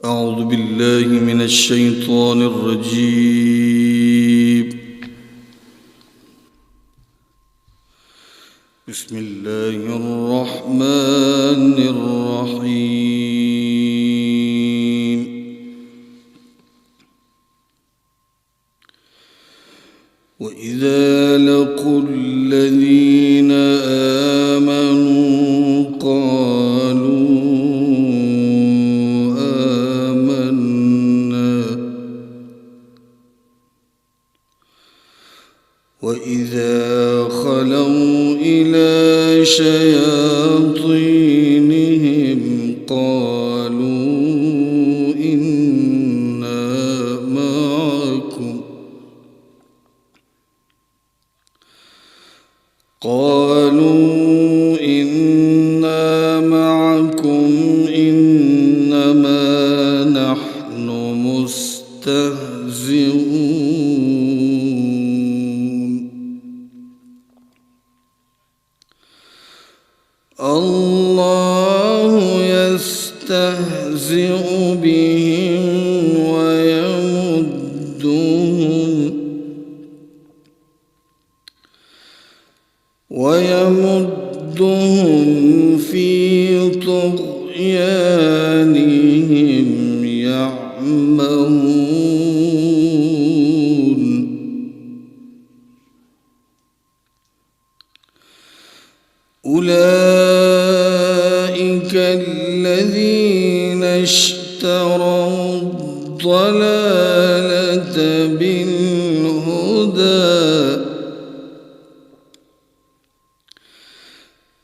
أعوذ بالله من الشيطان الرجيم. بسم الله الرحمن الرحيم. وإذا لقوا الذين آمنوا قالوا وإذا خلوا إلى شياطينهم قالوا إنا معكم إنما نحن مستهزئون. الله يستهزئ بهم ويمدهم في طغيانهم يعمهون. أولئك الذين اشتروا الضلالة بالهدى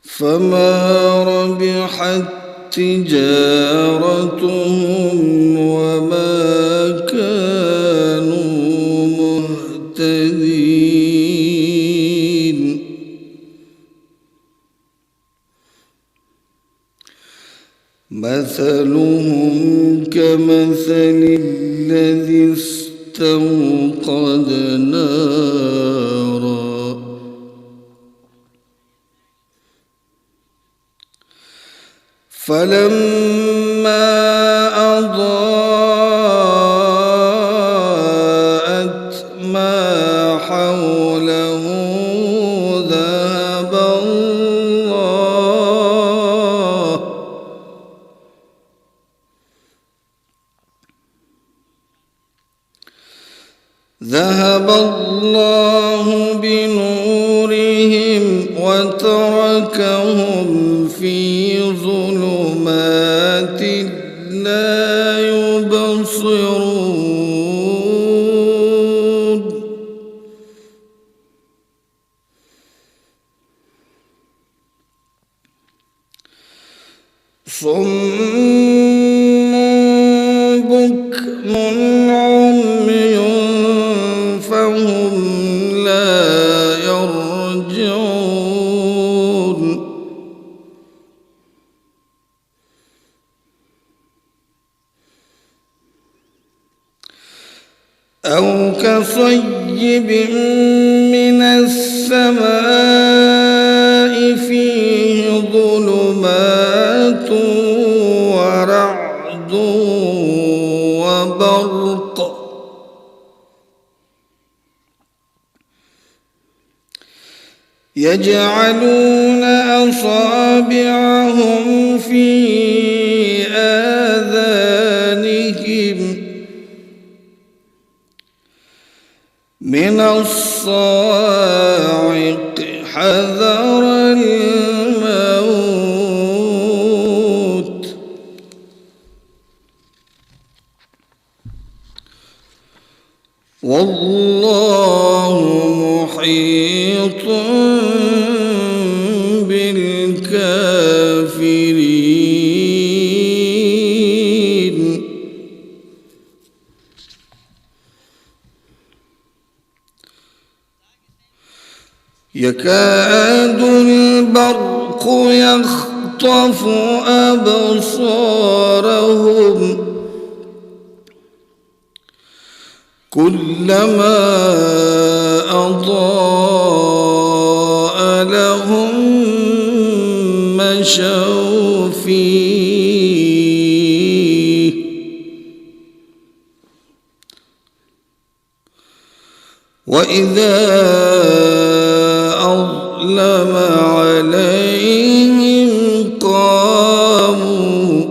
فما ربحت تجارتهم وما كانوا مهتدين. مثلهم كمثل الذي استوقد نارا فلما أضاءت ما حوله ذهب الله بنورهم وتركهم في ظلمات لا يبصرون. صم بكم عمي فهم لا يرجعون. أو كصيب من السماء فيه ظلمات ورعد وبرق يجعلون أصابعهم في آذانهم من الصاعق حذر الموت. والله محيط بالكافرين. يكاد البرق يخطف أبصارهم كلما أضاء لهم مشوا فيه وإذا أظلم عليهم قاموا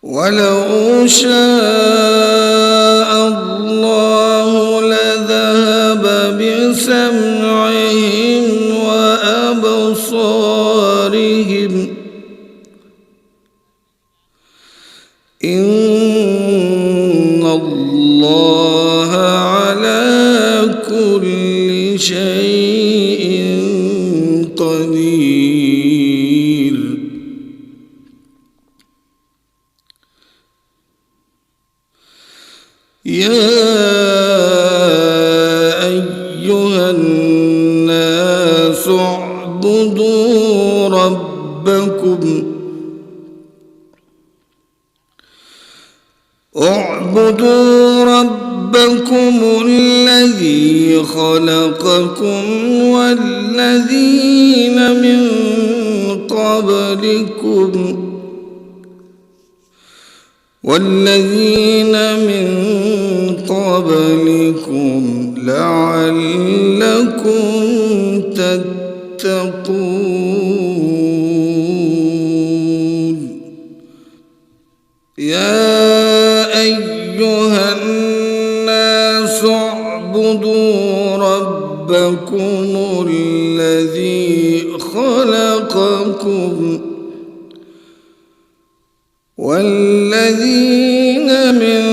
ولو شاء الله لذهب بسمعهم وأبصارهم إن الله على كل شيء قدير. يا أيها الناس اعبدوا ربكم الذي خلقكم والذين من قبلكم لعلكم تتقون. يا أيها الناس اعبدوا ربكم الذي خلقكم والذين من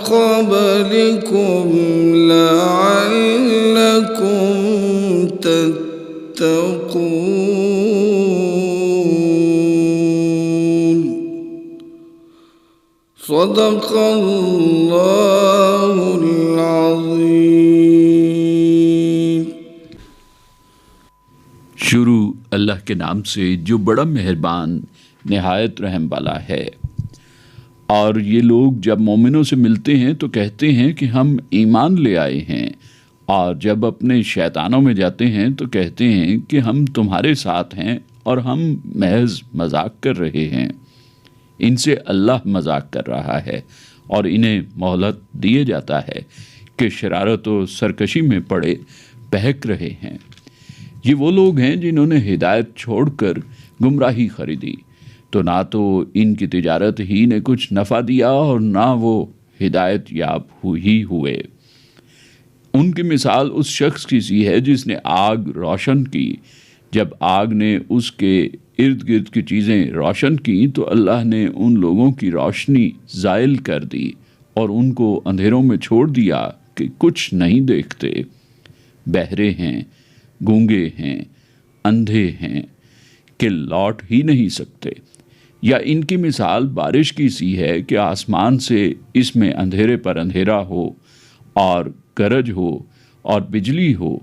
قبلكم لعلكم تتقون. صدق اللہ العظیم. شروع اللہ کے نام سے جو بڑا مہربان نہایت رحم والا ہے. اور یہ لوگ جب مومنوں سے ملتے ہیں تو کہتے ہیں کہ ہم ایمان لے آئے ہیں، اور جب اپنے شیطانوں میں جاتے ہیں تو کہتے ہیں کہ ہم تمہارے ساتھ ہیں اور ہم محض مذاق کر رہے ہیں. ان سے اللہ مذاق کر رہا ہے اور انہیں مہلت دیے جاتا ہے کہ شرارت و سرکشی میں پڑے بہک رہے ہیں. یہ وہ لوگ ہیں جنہوں نے ہدایت چھوڑ کر گمراہی خریدی، تو نہ تو ان کی تجارت ہی نے کچھ نفع دیا اور نہ وہ ہدایت یاب ہوئے. ان کی مثال اس شخص کی سی ہے جس نے آگ روشن کی. جب آگ نے اس کے ارد گرد کی چیزیں روشن کی تو اللہ نے ان لوگوں کی روشنی زائل کر دی اور ان کو اندھیروں میں چھوڑ دیا کہ کچھ نہیں دیکھتے. بہرے ہیں، گونگے ہیں، اندھے ہیں کہ لوٹ ہی نہیں سکتے. یا ان کی مثال بارش کی سی ہے کہ آسمان سے اس میں اندھیرے پر اندھیرا ہو اور گرج ہو اور بجلی ہو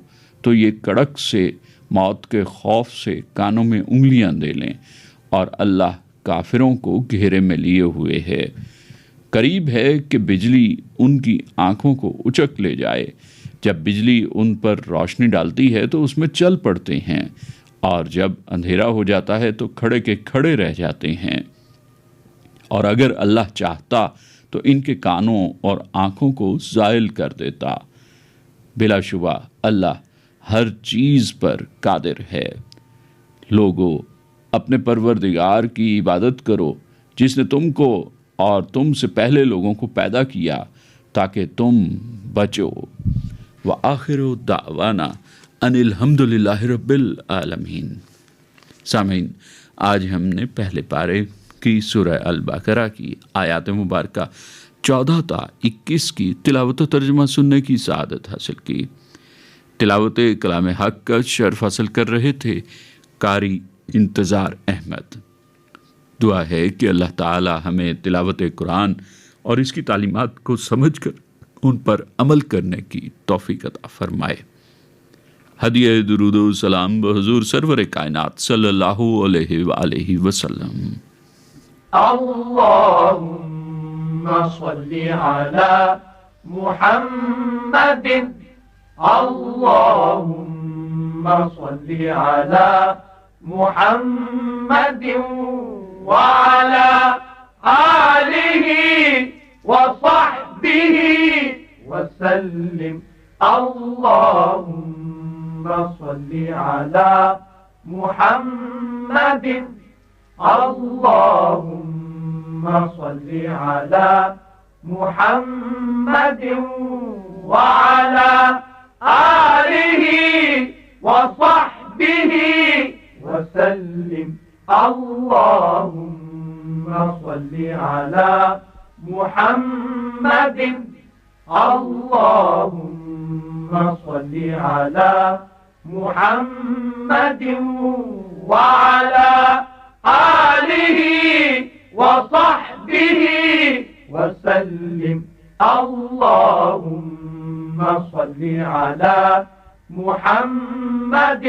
تو یہ کڑک سے موت کے خوف سے کانوں میں انگلیاں دے لیں، اور اللہ کافروں کو گھیرے میں لیے ہوئے ہے. قریب ہے کہ بجلی ان کی آنکھوں کو اچک لے جائے. جب بجلی ان پر روشنی ڈالتی ہے تو اس میں چل پڑتے ہیں، اور جب اندھیرا ہو جاتا ہے تو کھڑے کے کھڑے رہ جاتے ہیں. اور اگر اللہ چاہتا تو ان کے کانوں اور آنکھوں کو زائل کر دیتا. بلا شبہ اللہ ہر چیز پر قادر ہے. لوگو اپنے پروردگار کی عبادت کرو جس نے تم کو اور تم سے پہلے لوگوں کو پیدا کیا تاکہ تم بچو. وآخر دعوانا ان الحمدللہ رب العالمین. سامعین، آج ہم نے پہلے پارے کی سورہ البقرہ کی آیات مبارکہ 14 تا 21 کی تلاوت و ترجمہ سننے کی سعادت حاصل کی. تلاوت کلام حق کا شرف حاصل کر رہے تھے قاری انتظار احمد. دعا ہے کہ اللہ تعالی ہمیں تلاوت قرآن اور اس کی تعلیمات کو سمجھ کر ان پر عمل کرنے کی توفیق عطا فرمائے. ہدیہ درود و سلام بحضور سرور کائنات صلی اللہ علیہ وآلہ وسلم. اللہم صلی علی محمد، اللہم صلی علی محمد وعلی آلہ وصحبه وسلم. اللهم صل على محمد. اللهم صل على محمد وعلى آله وصحبه وسلم. اللهم صل على محمد. اللهم صل على محمد وعلى آله وصحبه وسلم. اللهم صل على محمد.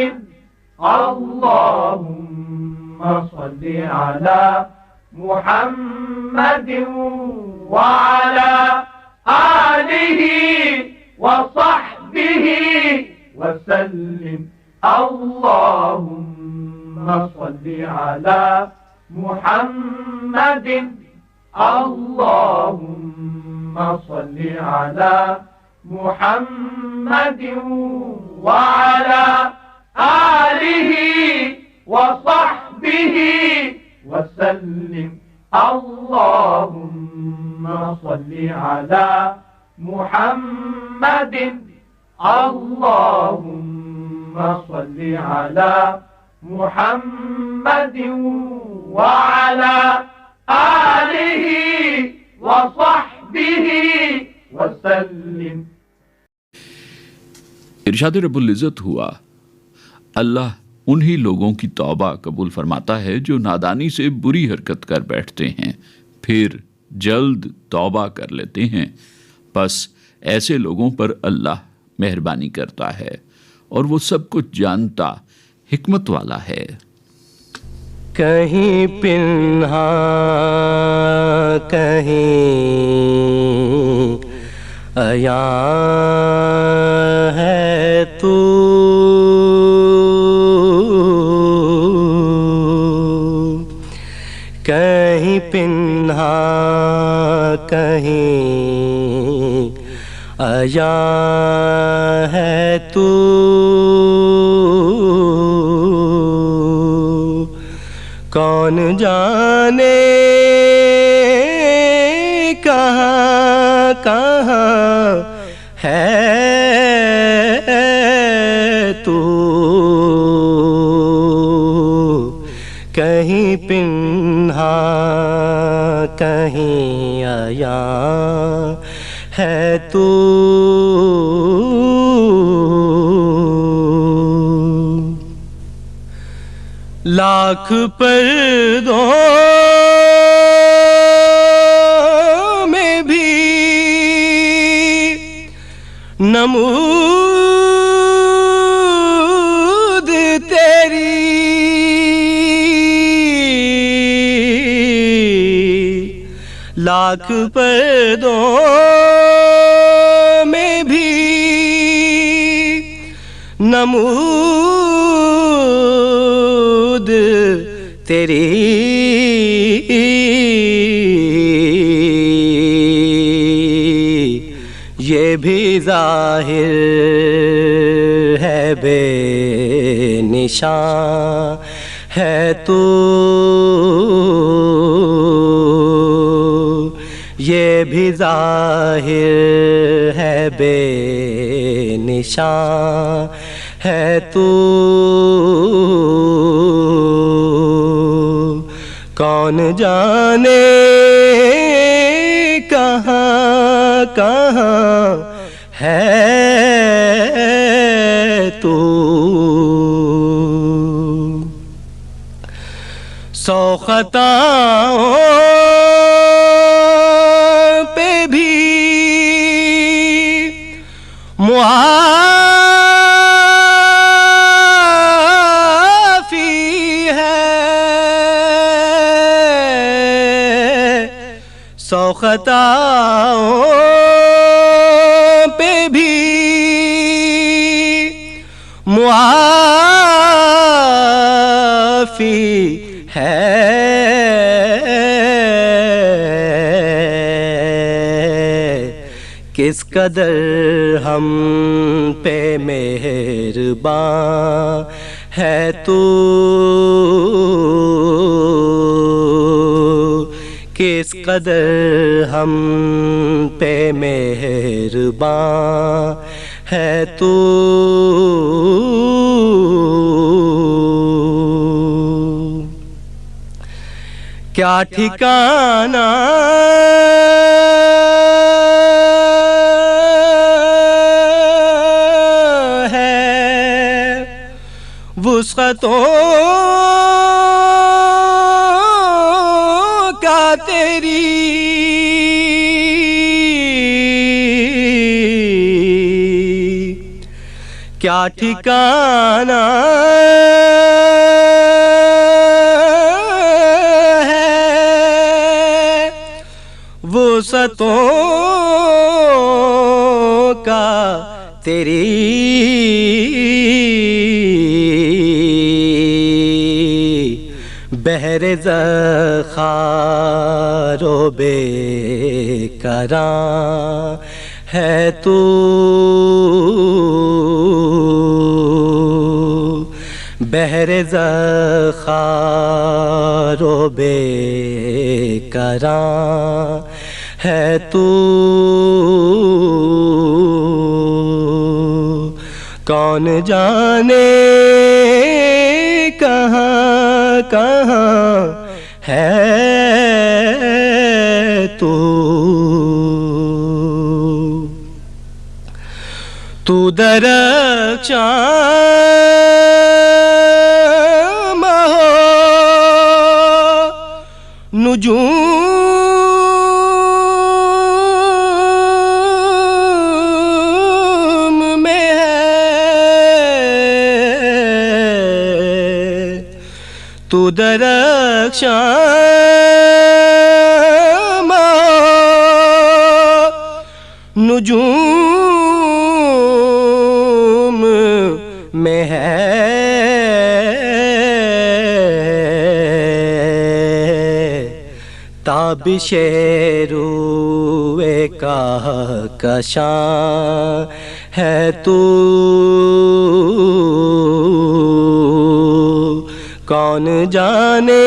اللهم صل على محمد وعلى آله وصحبه وسلم. اللهم صل على محمد. اللهم صل على محمد وعلى آله وصحبه وسلم. اللهم صل على محمد. اللهم صل على محمد وعلى آله وصحبه وسلم. ارشاد رب العزت ہوا، اللہ انہی لوگوں کی توبہ قبول فرماتا ہے جو نادانی سے بری حرکت کر بیٹھتے ہیں پھر جلد توبہ کر لیتے ہیں، پس ایسے لوگوں پر اللہ مہربانی کرتا ہے اور وہ سب کچھ جانتا حکمت والا ہے۔ کہیں پنہا کہیں عیاں ہے تو، کہیں پنہا کہیں عیاں ہے تو، کون جانے کہاں کہاں ہے تو، کہیں پنہا کہیں عیاں ہے تو، لاکھ پردوں میں بھی نمود تیری، لاکھ پردوں میں بھی نمود تیری، یہ بھی ظاہر ہے بے نشان ہے تو، یہ بھی ظاہر ہے بے نشان ہے تو، کون جانے کہاں کہاں ہے تو، سو خطاؤں پہ بھی معافی ہے، سو خطاؤں پہ بھی معافی ہے، کس قدر ہم پہ مہربان ہے تو، کس قدر ہم پہ مہربان ہے تو، کیا ٹھکانہ ہے وسعتوں کا تیری، کیا ٹھکانہ وسعتوں کا تیری، بحر ذخار و بے کراں ہے تو، بحر ذخار و بے کراں ہے تو، کون جانے کہاں کہاں ہے تو، تو درخشاں ہو نجوم میں ہے، تو درخشاں نجوم میں ہے، تابش روئے کہکشاں ہے تو، کون جانے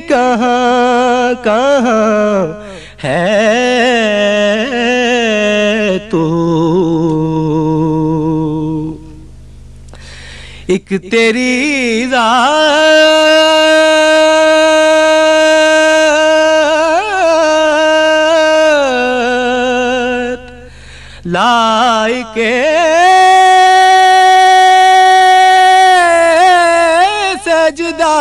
کہاں کہاں ہے تو، ایک تیری ذات لائق سجدہ،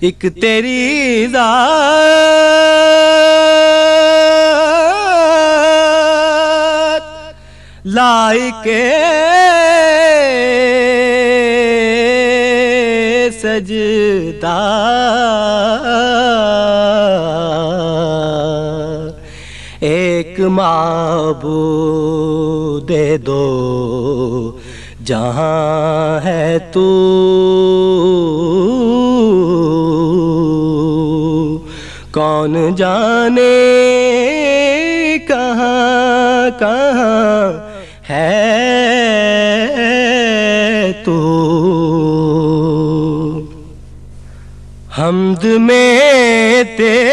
ایک تیری ذات لائق سجدہ، ایک معبود دو جہاں ہے تو، کون جانے کہاں کہاں ہے تو، حمد میں تیری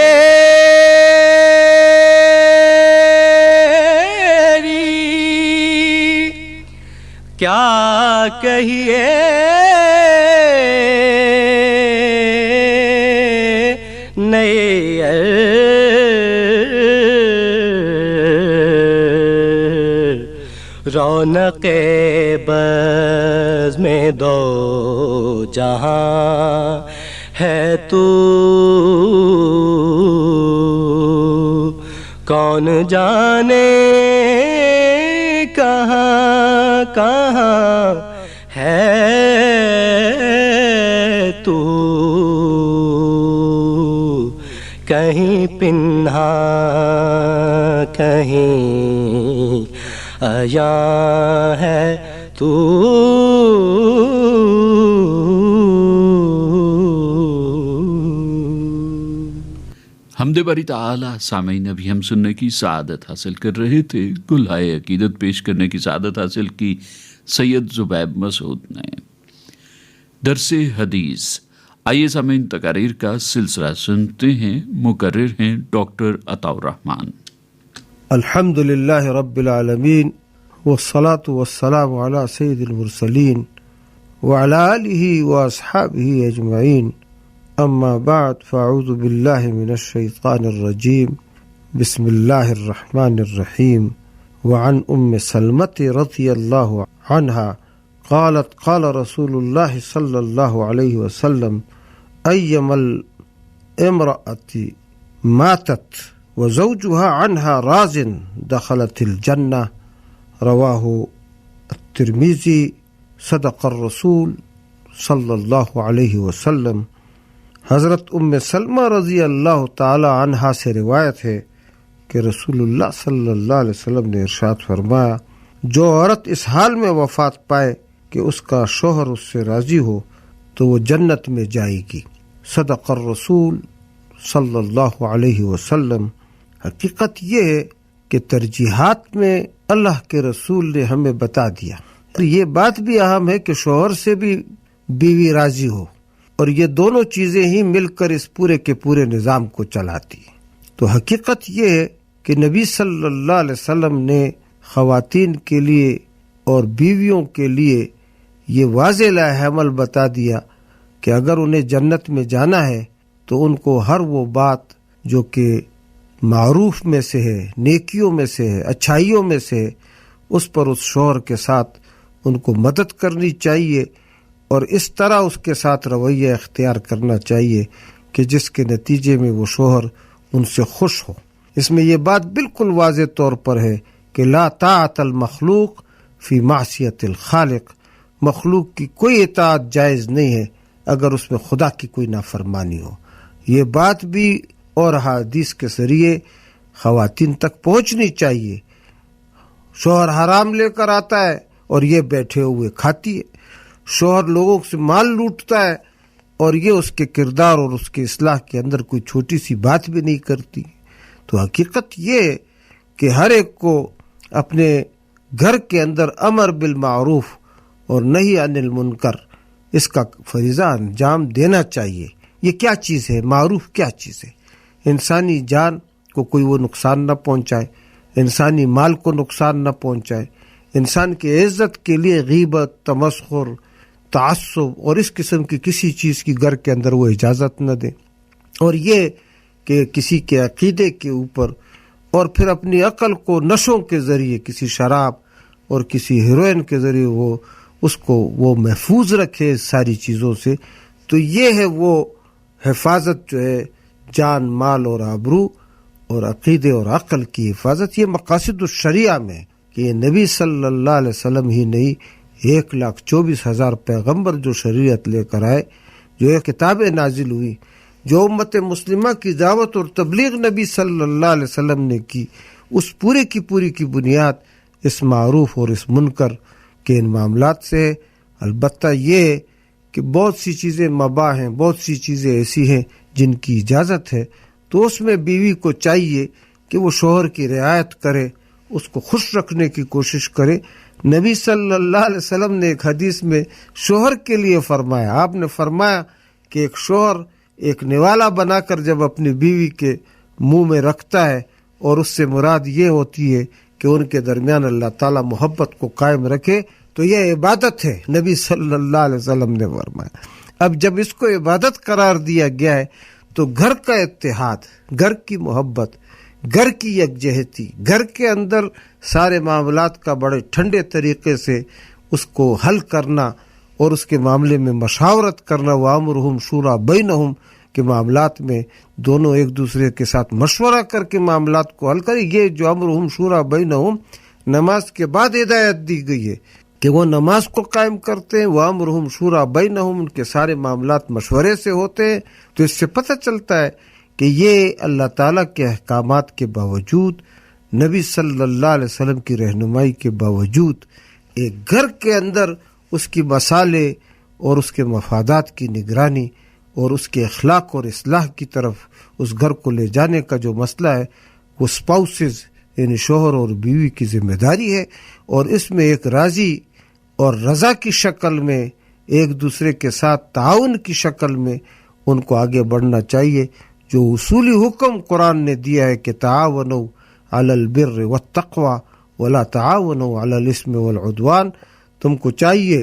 کیا کہیے، رونق بزم دو جہاں ہے تو، کون جانے کہاں کہاں ہے تو، کہیں پنہا کہیں عیاں ہے تو، حمد باری تعالی. سامعین، ابھی ہم سننے کی سعادت حاصل کر رہے تھے. گلہائے عقیدت پیش کرنے کی سعادت حاصل کی سید زبیب مسعود نے. درس حدیث. آئیے سامعین، تقاریر کا سلسلہ سنتے ہیں. مقرر ہیں ڈاکٹر عطاء الرحمن. الحمد للہ رب العالمین والصلاة والسلام علی سید المرسلین وعلی آلہ واصحابہ اجمعین. اما بعد فاعوذ باللہ من الشیطان الرجیم. بسم اللہ الرحمن الرحیم. وعن ام سلمۃ رضی اللہ عنہا قالت قال رسول اللہ صلی اللہ علیہ وسلم ایما الامرأة ماتت وزوجها عنها راز دخلت الجنہ. رواہ الترمذی. صدق الرسول صلی اللہ علیہ وسلم. حضرت ام سلمہ رضی اللہ تعالی عنہا سے روایت ہے کہ رسول اللہ صلی اللہ علیہ وسلم نے ارشاد فرمایا، جو عورت اس حال میں وفات پائے کہ اس کا شوہر اس سے راضی ہو تو وہ جنت میں جائے گی. صدق الرسول صلی اللہ علیہ وسلم. حقیقت یہ ہے کہ ترجیحات میں اللہ کے رسول نے ہمیں بتا دیا. یہ بات بھی اہم ہے کہ شوہر سے بھی بیوی راضی ہو، اور یہ دونوں چیزیں ہی مل کر اس پورے کے پورے نظام کو چلاتی. تو حقیقت یہ ہے کہ نبی صلی اللہ علیہ وسلم نے خواتین کے لیے اور بیویوں کے لیے یہ واضح لائحہ عمل بتا دیا کہ اگر انہیں جنت میں جانا ہے تو ان کو ہر وہ بات جو کہ معروف میں سے ہے، نیکیوں میں سے ہے، اچھائیوں میں سے ہے، اس پر اس شوہر کے ساتھ ان کو مدد کرنی چاہیے، اور اس طرح اس کے ساتھ رویہ اختیار کرنا چاہیے کہ جس کے نتیجے میں وہ شوہر ان سے خوش ہو. اس میں یہ بات بالکل واضح طور پر ہے کہ لا طاعت المخلوق فی معصیت الخالق. مخلوق کی کوئی اطاعت جائز نہیں ہے اگر اس میں خدا کی کوئی نافرمانی ہو. یہ بات بھی اور حدیث کے ذریعے خواتین تک پہنچنی چاہیے. شوہر حرام لے کر آتا ہے اور یہ بیٹھے ہوئے کھاتی ہے. شوہر لوگوں سے مال لوٹتا ہے اور یہ اس کے کردار اور اس کے اصلاح کے اندر کوئی چھوٹی سی بات بھی نہیں کرتی. تو حقیقت یہ ہے کہ ہر ایک کو اپنے گھر کے اندر امر بالمعروف اور نہی عن المنکر، اس کا فریضہ انجام دینا چاہیے. یہ کیا چیز ہے؟ معروف کیا چیز ہے؟ انسانی جان کو کوئی وہ نقصان نہ پہنچائے، انسانی مال کو نقصان نہ پہنچائے، انسان کی عزت کے لیے غیبت، تمسخر، تعصب اور اس قسم کی کسی چیز کی گھر کے اندر وہ اجازت نہ دے. اور یہ کہ کسی کے عقیدے کے اوپر اور پھر اپنی عقل کو نشوں کے ذریعے، کسی شراب اور کسی ہیروئن کے ذریعے اس کو وہ محفوظ رکھے ساری چیزوں سے. تو یہ ہے وہ حفاظت جو ہے جان، مال اور آبرو اور عقیدے اور عقل کی حفاظت. یہ مقاصد الشریعہ میں کہ یہ نبی صلی اللہ علیہ وسلم ہی نہیں، 1,24,000 پیغمبر جو شریعت لے کر آئے، جو یہ کتابیں نازل ہوئی، جو امت مسلمہ کی دعوت اور تبلیغ نبی صلی اللہ علیہ وسلم نے کی، اس پورے کی پوری کی بنیاد اس معروف اور اس منکر کے ان معاملات سے ہے. البتہ یہ کہ بہت سی چیزیں مباح ہیں، بہت سی چیزیں ایسی ہیں جن کی اجازت ہے، تو اس میں بیوی کو چاہیے کہ وہ شوہر کی رعایت کرے، اس کو خوش رکھنے کی کوشش کرے. نبی صلی اللہ علیہ وسلم نے ایک حدیث میں شوہر کے لیے فرمایا، آپ نے فرمایا کہ ایک شوہر ایک نوالا بنا کر جب اپنی بیوی کے منہ میں رکھتا ہے، اور اس سے مراد یہ ہوتی ہے کہ ان کے درمیان اللہ تعالیٰ محبت کو قائم رکھے، تو یہ عبادت ہے. نبی صلی اللہ علیہ وسلم نے فرمایا. اب جب اس کو عبادت قرار دیا گیا ہے تو گھر کا اتحاد، گھر کی محبت، گھر کی یکجہتی، گھر کے اندر سارے معاملات کا بڑے ٹھنڈے طریقے سے اس کو حل کرنا اور اس کے معاملے میں مشاورت کرنا، وَأَمْرُهُمْ شُورَىٰ بَيْنَهُمْ کے معاملات میں دونوں ایک دوسرے کے ساتھ مشورہ کر کے معاملات کو حل کریں. یہ جو امرہم شورا بینہم نماز کے بعد ہدایت دی گئی ہے کہ وہ نماز کو قائم کرتے ہیں. وَأَمْرُهُمْ شُورَىٰ بَيْنَهُمْ ان کے سارے معاملات مشورے سے ہوتے ہیں. تو اس سے پتہ چلتا ہے کہ یہ اللہ تعالیٰ کے احکامات کے باوجود، نبی صلی اللہ علیہ وسلم کی رہنمائی کے باوجود، ایک گھر کے اندر اس کی مصالح اور اس کے مفادات کی نگرانی اور اس کے اخلاق اور اصلاح کی طرف اس گھر کو لے جانے کا جو مسئلہ ہے وہ اسپاؤسز یعنی شوہر اور بیوی کی ذمہ داری ہے، اور اس میں ایک راضی اور رضا کی شکل میں ایک دوسرے کے ساتھ تعاون کی شکل میں ان کو آگے بڑھنا چاہیے۔ جو اصولی حکم قرآن نے دیا ہے کہ تعاونوا علی البر والتقوی ولا تعاونوا علی الاثم والعدوان، تم کو چاہیے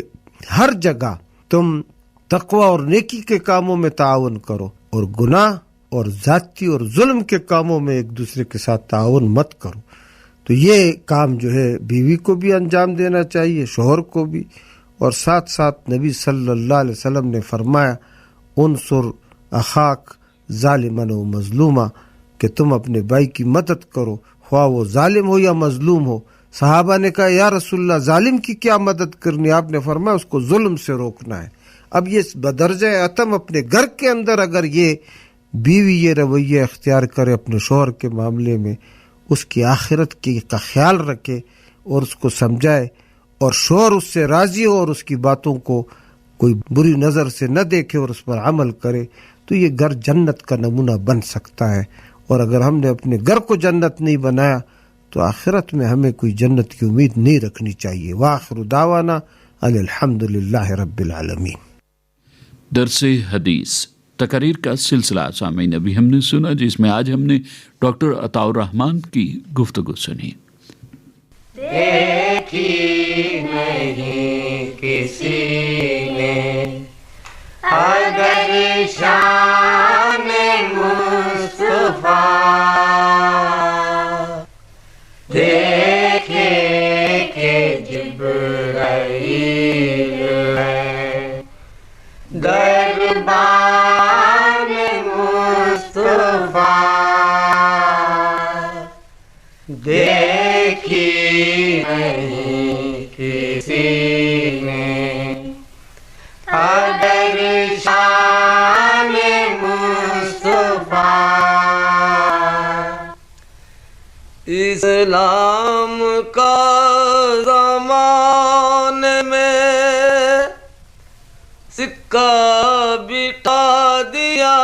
ہر جگہ تم تقوی اور نیکی کے کاموں میں تعاون کرو، اور گناہ اور ذاتی اور ظلم کے کاموں میں ایک دوسرے کے ساتھ تعاون مت کرو۔ تو یہ کام جو ہے بیوی کو بھی انجام دینا چاہیے، شوہر کو بھی، اور ساتھ ساتھ نبی صلی اللہ علیہ وسلم نے فرمایا انصر اخاک ظالما و مظلوما، کہ تم اپنے بھائی کی مدد کرو خواہ وہ ظالم ہو یا مظلوم ہو۔ صحابہ نے کہا یا رسول اللہ ظالم کی کیا مدد کرنی؟ آپ نے فرمایا اس کو ظلم سے روکنا ہے۔ اب یہ بدرجہ عتم اپنے گھر کے اندر اگر یہ بیوی یہ رویہ اختیار کرے اپنے شوہر کے معاملے میں، اس کی آخرت کی کا خیال رکھے اور اس کو سمجھائے، اور شوہر اس سے راضی ہو اور اس کی باتوں کو کوئی بری نظر سے نہ دیکھے اور اس پر عمل کرے، تو یہ گھر جنت کا نمونہ بن سکتا ہے۔ اور اگر ہم نے اپنے گھر کو جنت نہیں بنایا تو آخرت میں ہمیں کوئی جنت کی امید نہیں رکھنی چاہیے۔ وآخر دعوانا ان الحمد للہ رب العالمین۔ درس حدیث تقاریر کا سلسلہ سامعین ابھی ہم نے سنا، جس میں آج ہم نے ڈاکٹر عطاء الرحمن کی گفتگو سنی۔ دیکھی نہیں کسی نے اگر شان مصطفیٰ، دیکھے کہ جبرائیل ہے دربان مصطفیٰ، دیکھی نہیں کسی نے اگر شان مصطفیٰ، اسلام کا زمانے میں سکہ بٹھا دیا،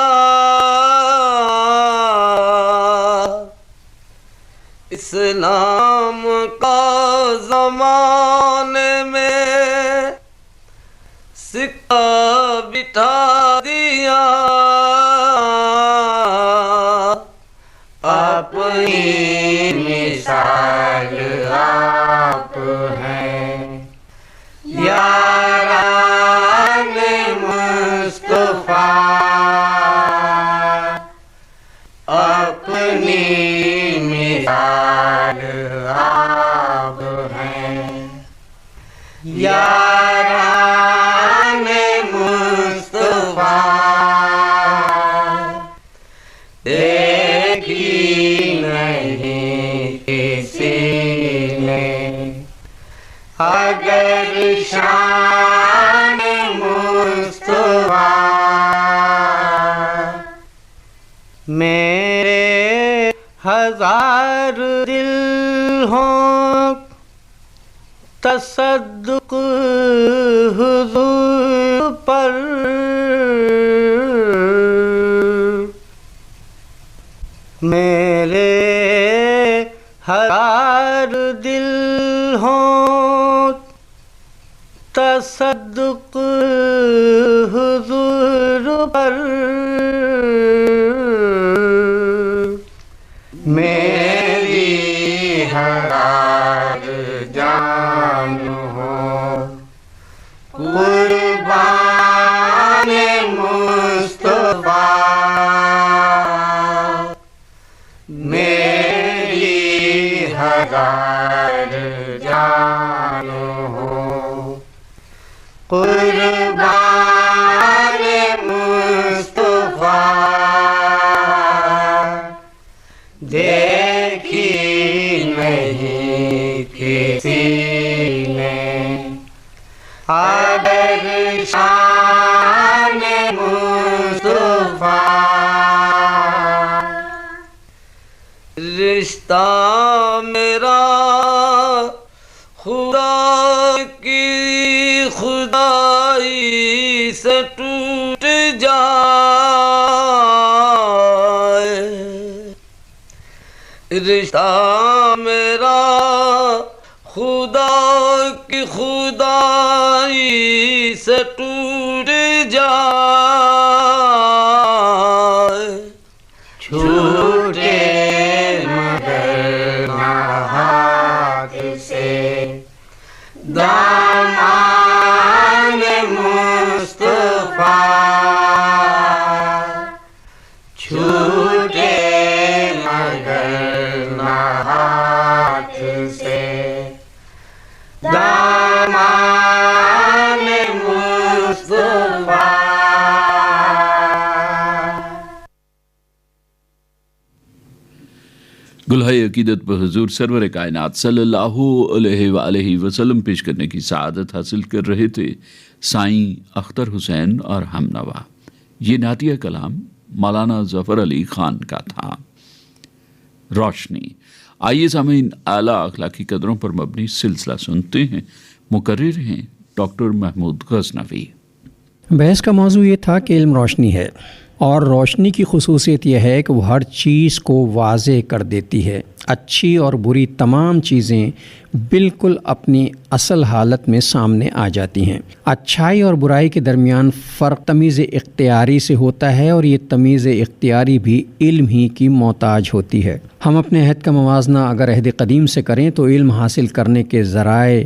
اسلام کا زمانے میں سکہ بٹھا دیا، اپنی مثال آپ ہیں یاران مصطفیٰ، اپنی مثال آپ ہیں یاران مصطفیٰ، دیکھی نہیں کسی نے اگر شان مصطفیٰ، میرے ہزار دل ہوں تصدق حضور پر، میرے ہزار دل ہوں تصدق حضور پر، میری ہزار جان ہو قربان مصطفیٰ، میری ہزار جان ہو قربان مصطفیٰ، دیکھی نہیں کسی نے اگر شان مصطفیٰ، رشتہ میرا خدا کی خدائی سے ٹوٹ جا رشتہ میرا خدا کی خدائی سے ٹوٹ جائے، چھوٹے مگر نہ ہاتھ سے دامان مصطفیٰ، چھوٹے مگر نہ ہاتھ سے دامان مصطفیٰ۔ گلہائے عقیدت پر حضور سرور کائنات صلی اللہ علیہ وآلہ وسلم پیش کرنے کی سعادت حاصل کر رہے تھے سائیں اختر حسین اور ہم نوا۔ یہ نعتیہ کلام مولانا ظفر علی خان کا تھا۔ روشنی۔ آئیے سامعین، اعلیٰ اخلاقی قدروں پر مبنی سلسلہ سنتے ہیں۔ مقرر ہیں ڈاکٹر محمود غزنوی۔ بحث کا موضوع یہ تھا کہ علم روشنی ہے، اور روشنی کی خصوصیت یہ ہے کہ وہ ہر چیز کو واضح کر دیتی ہے۔ اچھی اور بری تمام چیزیں بالکل اپنی اصل حالت میں سامنے آ جاتی ہیں۔ اچھائی اور برائی کے درمیان فرق تمیز اختیاری سے ہوتا ہے، اور یہ تمیز اختیاری بھی علم ہی کی محتاج ہوتی ہے۔ ہم اپنے عہد کا موازنہ اگر عہد قدیم سے کریں تو علم حاصل کرنے کے ذرائع،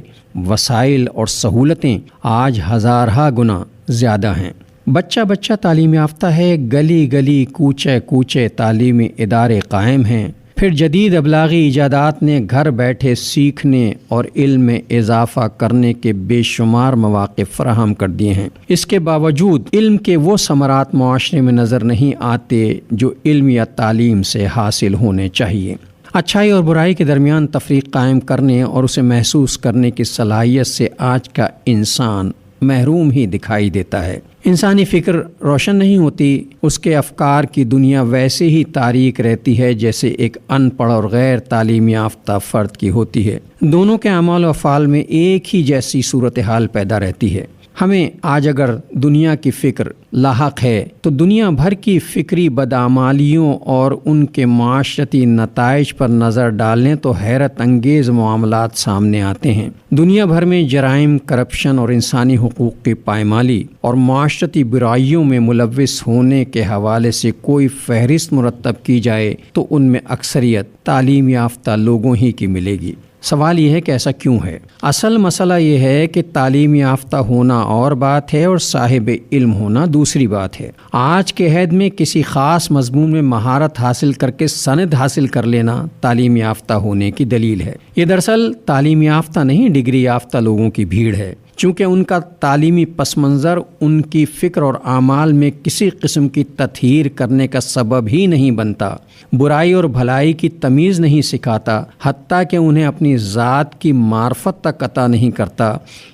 وسائل اور سہولتیں آج ہزارہا گنا زیادہ ہیں۔ بچہ بچہ تعلیم یافتہ ہے، گلی گلی کوچے کوچے تعلیمی ادارے قائم ہیں۔ پھر جدید ابلاغی ایجادات نے گھر بیٹھے سیکھنے اور علم میں اضافہ کرنے کے بے شمار مواقع فراہم کر دیے ہیں۔ اس کے باوجود علم کے وہ ثمرات معاشرے میں نظر نہیں آتے جو علم یا تعلیم سے حاصل ہونے چاہیے۔ اچھائی اور برائی کے درمیان تفریق قائم کرنے اور اسے محسوس کرنے کی صلاحیت سے آج کا انسان محروم ہی دکھائی دیتا ہے۔ انسانی فکر روشن نہیں ہوتی، اس کے افکار کی دنیا ویسے ہی تاریک رہتی ہے جیسے ایک ان پڑھ اور غیر تعلیم یافتہ فرد کی ہوتی ہے۔ دونوں کے اعمال و افعال میں ایک ہی جیسی صورتحال پیدا رہتی ہے۔ ہمیں آج اگر دنیا کی فکر لاحق ہے تو دنیا بھر کی فکری بدعمالیوں اور ان کے معاشرتی نتائج پر نظر ڈالیں تو حیرت انگیز معاملات سامنے آتے ہیں۔ دنیا بھر میں جرائم، کرپشن اور انسانی حقوق کی پائمالی اور معاشرتی برائیوں میں ملوث ہونے کے حوالے سے کوئی فہرست مرتب کی جائے تو ان میں اکثریت تعلیم یافتہ لوگوں ہی کی ملے گی۔ سوال یہ ہے کہ ایسا کیوں ہے؟ اصل مسئلہ یہ ہے کہ تعلیم یافتہ ہونا اور بات ہے اور صاحب علم ہونا دوسری بات ہے۔ آج کے عہد میں کسی خاص مضمون میں مہارت حاصل کر کے سند حاصل کر لینا تعلیم یافتہ ہونے کی دلیل ہے۔ یہ دراصل تعلیم یافتہ نہیں، ڈگری یافتہ لوگوں کی بھیڑ ہے، چونکہ ان کا تعلیمی پس منظر ان کی فکر اور اعمال میں کسی قسم کی تطہیر کرنے کا سبب ہی نہیں بنتا، برائی اور بھلائی کی تمیز نہیں سکھاتا، حتیٰ کہ انہیں اپنی ذات کی معرفت تک عطا نہیں کرتا۔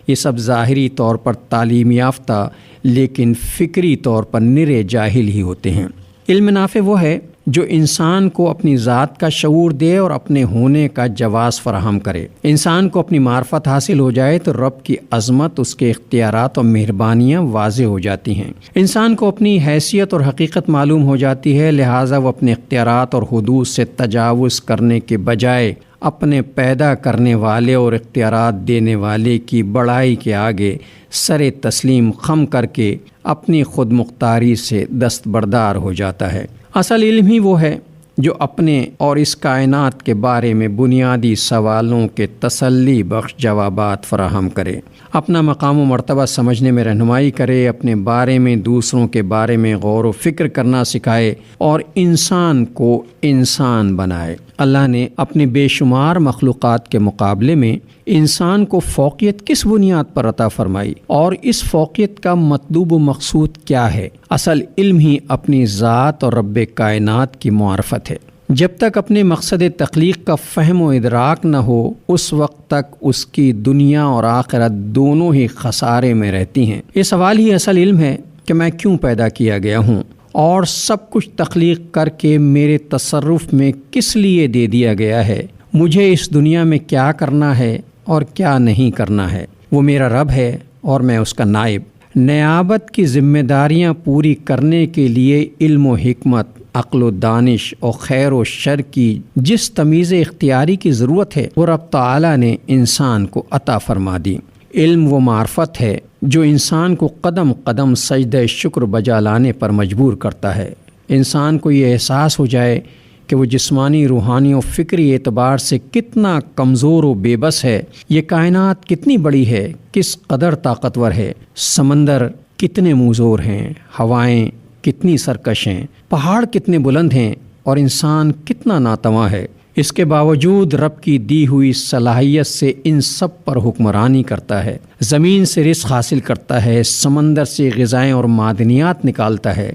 یہ سب ظاہری طور پر تعلیم یافتہ لیکن فکری طور پر نرے جاہل ہی ہوتے ہیں۔ علم نافع وہ ہے جو انسان کو اپنی ذات کا شعور دے اور اپنے ہونے کا جواز فراہم کرے۔ انسان کو اپنی معرفت حاصل ہو جائے تو رب کی عظمت، اس کے اختیارات اور مہربانیاں واضح ہو جاتی ہیں۔ انسان کو اپنی حیثیت اور حقیقت معلوم ہو جاتی ہے، لہٰذا وہ اپنے اختیارات اور حدود سے تجاوز کرنے کے بجائے اپنے پیدا کرنے والے اور اختیارات دینے والے کی بڑائی کے آگے سر تسلیم خم کر کے اپنی خود مختاری سے دستبردار ہو جاتا ہے۔ اصل علم ہی وہ ہے جو اپنے اور اس کائنات کے بارے میں بنیادی سوالوں کے تسلی بخش جوابات فراہم کرے، اپنا مقام و مرتبہ سمجھنے میں رہنمائی کرے، اپنے بارے میں دوسروں کے بارے میں غور و فکر کرنا سکھائے اور انسان کو انسان بنائے۔ اللہ نے اپنے بے شمار مخلوقات کے مقابلے میں انسان کو فوقیت کس بنیاد پر عطا فرمائی اور اس فوقیت کا مطلوب و مقصود کیا ہے؟ اصل علم ہی اپنی ذات اور رب کائنات کی معرفت ہے۔ جب تک اپنے مقصد تخلیق کا فہم و ادراک نہ ہو، اس وقت تک اس کی دنیا اور آخرت دونوں ہی خسارے میں رہتی ہیں۔ یہ سوال ہی اصل علم ہے کہ میں کیوں پیدا کیا گیا ہوں اور سب کچھ تخلیق کر کے میرے تصرف میں کس لیے دے دیا گیا ہے، مجھے اس دنیا میں کیا کرنا ہے اور کیا نہیں کرنا ہے۔ وہ میرا رب ہے اور میں اس کا نائب۔ نیابت کی ذمہ داریاں پوری کرنے کے لیے علم و حکمت عقل و دانش اور خیر و شر کی جس تمیز اختیاری کی ضرورت ہے وہ رب تعالیٰ نے انسان کو عطا فرما دی۔ علم و معرفت ہے جو انسان کو قدم قدم سجدہ شکر بجا لانے پر مجبور کرتا ہے۔ انسان کو یہ احساس ہو جائے کہ وہ جسمانی، روحانی اور فکری اعتبار سے کتنا کمزور و بے بس ہے، یہ کائنات کتنی بڑی ہے، کس قدر طاقتور ہے، سمندر کتنے موزور ہیں، ہوائیں کتنی سرکش ہیں، پہاڑ کتنے بلند ہیں اور انسان کتنا ناتواں ہے۔ اس کے باوجود رب کی دی ہوئی صلاحیت سے ان سب پر حکمرانی کرتا ہے، زمین سے رزق حاصل کرتا ہے، سمندر سے غذائیں اور معدنیات نکالتا ہے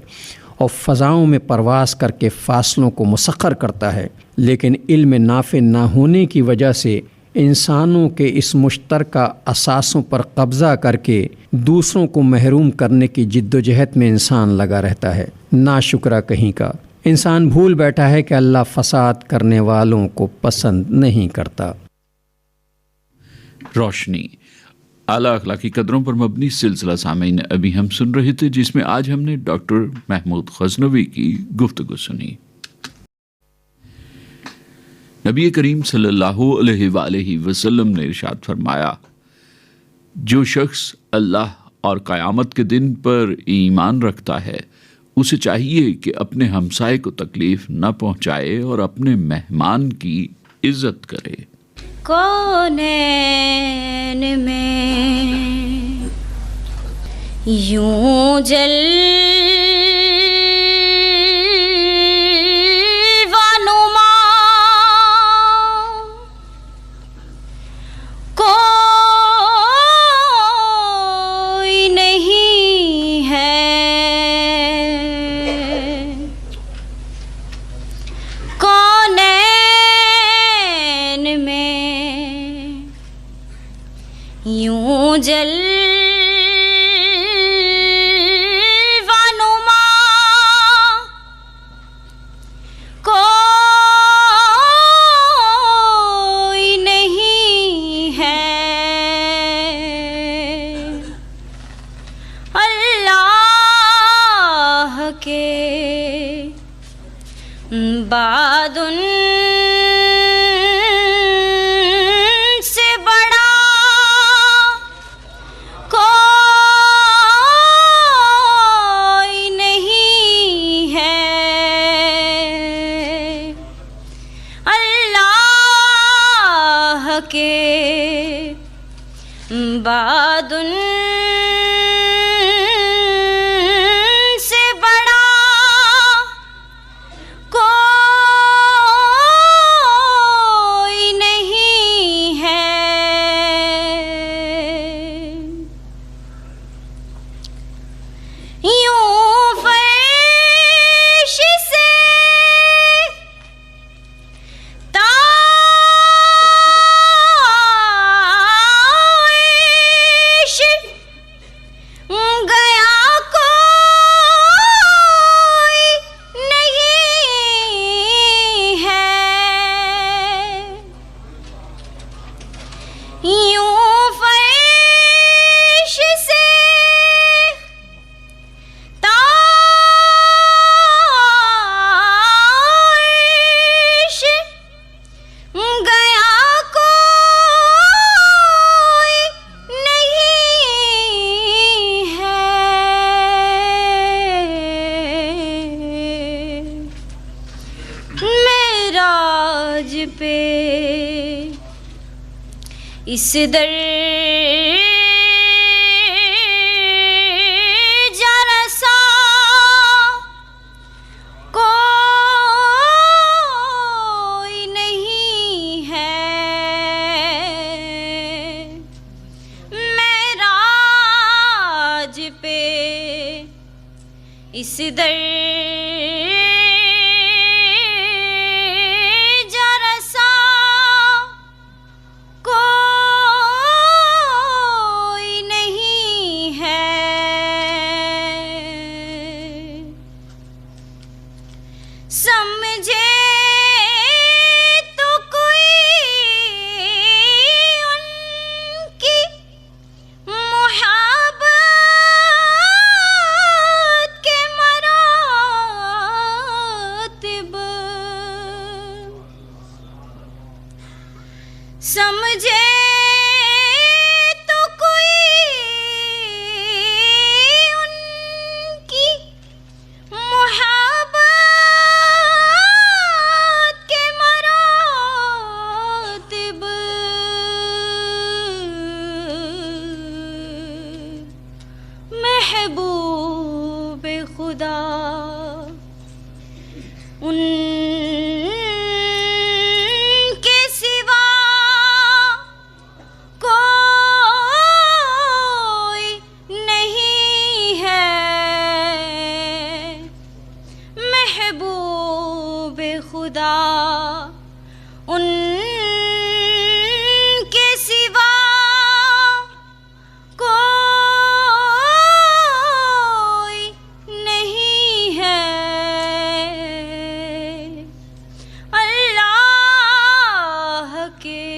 اور فضاؤں میں پرواز کر کے فاصلوں کو مسخر کرتا ہے، لیکن علم نافع نہ ہونے کی وجہ سے انسانوں کے اس مشترکہ اثاثوں پر قبضہ کر کے دوسروں کو محروم کرنے کی جد و جہد میں انسان لگا رہتا ہے۔ ناشکرا کہیں کا انسان بھول بیٹھا ہے کہ اللہ فساد کرنے والوں کو پسند نہیں کرتا۔ روشنی اعلیٰ اخلاقی قدروں پر مبنی سلسلہ سامعین ابھی ہم سن رہے تھے، جس میں آج ہم نے ڈاکٹر محمود غزنوی کی گفتگو سنی۔ نبی کریم صلی اللہ علیہ وآلہ وسلم نے ارشاد فرمایا، جو شخص اللہ اور قیامت کے دن پر ایمان رکھتا ہے اسے چاہیے کہ اپنے ہمسائے کو تکلیف نہ پہنچائے اور اپنے مہمان کی عزت کرے۔ کونین میں یوں بعد ان سے بڑا کوئی نہیں ہے، اللہ کے بعد ان اس درجہ رسا کوئی نہیں ہے، معراج پہ اس محبوب خدا ان کے سوا کوئی نہیں ہے، محبوب خدا ان کے سوا کوئی نہیں ہے، اللہ کے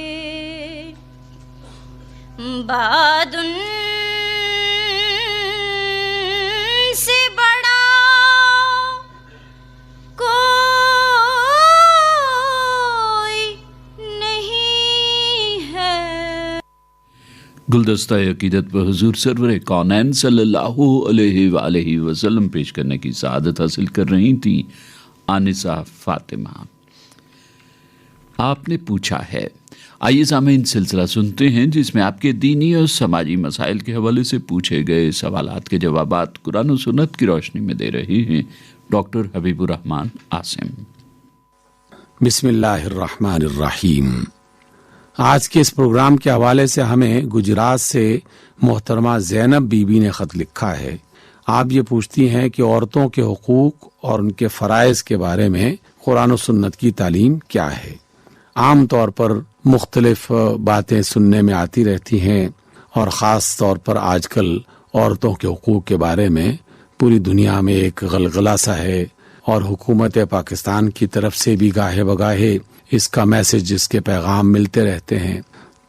بعد ان سے بڑا کوئی نہیں ہے۔ گلدستہ عقیدت پر حضور سرور کونین صلی اللہ علیہ وآلہ وسلم پیش کرنے کی سعادت حاصل کر رہی تھی آنسہ فاطمہ۔ آپ نے پوچھا ہے، آئیے سامعین سلسلہ سنتے ہیں جس میں آپ کے دینی اور سماجی مسائل کے حوالے سے پوچھے گئے سوالات کے جوابات قرآن و سنت کی روشنی میں دے رہے ہیں ڈاکٹر حبیب الرحمان عاصم۔ بسم اللہ الرحمن الرحیم۔ آج کے اس پروگرام کے حوالے سے ہمیں گجرات سے محترمہ زینب بی بی نے خط لکھا ہے۔ آپ یہ پوچھتی ہیں کہ عورتوں کے حقوق اور ان کے فرائض کے بارے میں قرآن و سنت کی تعلیم کیا ہے۔ عام طور پر مختلف باتیں سننے میں آتی رہتی ہیں، اور خاص طور پر آج کل عورتوں کے حقوق کے بارے میں پوری دنیا میں ایک غلغلہ سا ہے، اور حکومت پاکستان کی طرف سے بھی گاہے بگاہے اس کا میسج، اس کے پیغام ملتے رہتے ہیں۔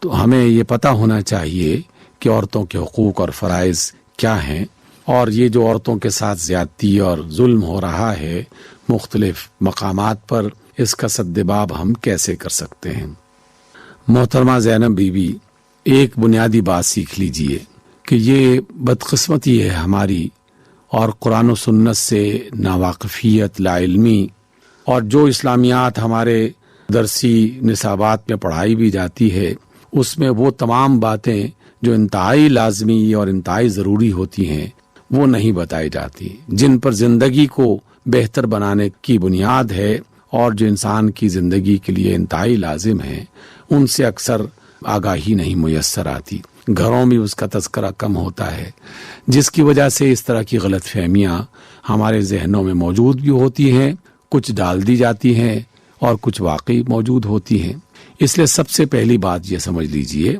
تو ہمیں یہ پتہ ہونا چاہیے کہ عورتوں کے حقوق اور فرائض کیا ہیں، اور یہ جو عورتوں کے ساتھ زیادتی اور ظلم ہو رہا ہے مختلف مقامات پر، اس کا سدباب ہم کیسے کر سکتے ہیں۔ محترمہ زینب بی بی، ایک بنیادی بات سیکھ لیجئے کہ یہ بدقسمتی ہے ہماری، اور قرآن و سنت سے ناواقفیت، لا علمی، اور جو اسلامیات ہمارے درسی نصابات میں پڑھائی بھی جاتی ہے، اس میں وہ تمام باتیں جو انتہائی لازمی اور انتہائی ضروری ہوتی ہیں وہ نہیں بتائی جاتی، جن پر زندگی کو بہتر بنانے کی بنیاد ہے، اور جو انسان کی زندگی کے لیے انتہائی لازم ہے، ان سے اکثر آگاہی نہیں میسر آتی۔ گھروں میں اس کا تذکرہ کم ہوتا ہے، جس کی وجہ سے اس طرح کی غلط فہمیاں ہمارے ذہنوں میں موجود بھی ہوتی ہیں، کچھ ڈال دی جاتی ہیں اور کچھ واقعی موجود ہوتی ہیں۔ اس لیے سب سے پہلی بات یہ سمجھ لیجئے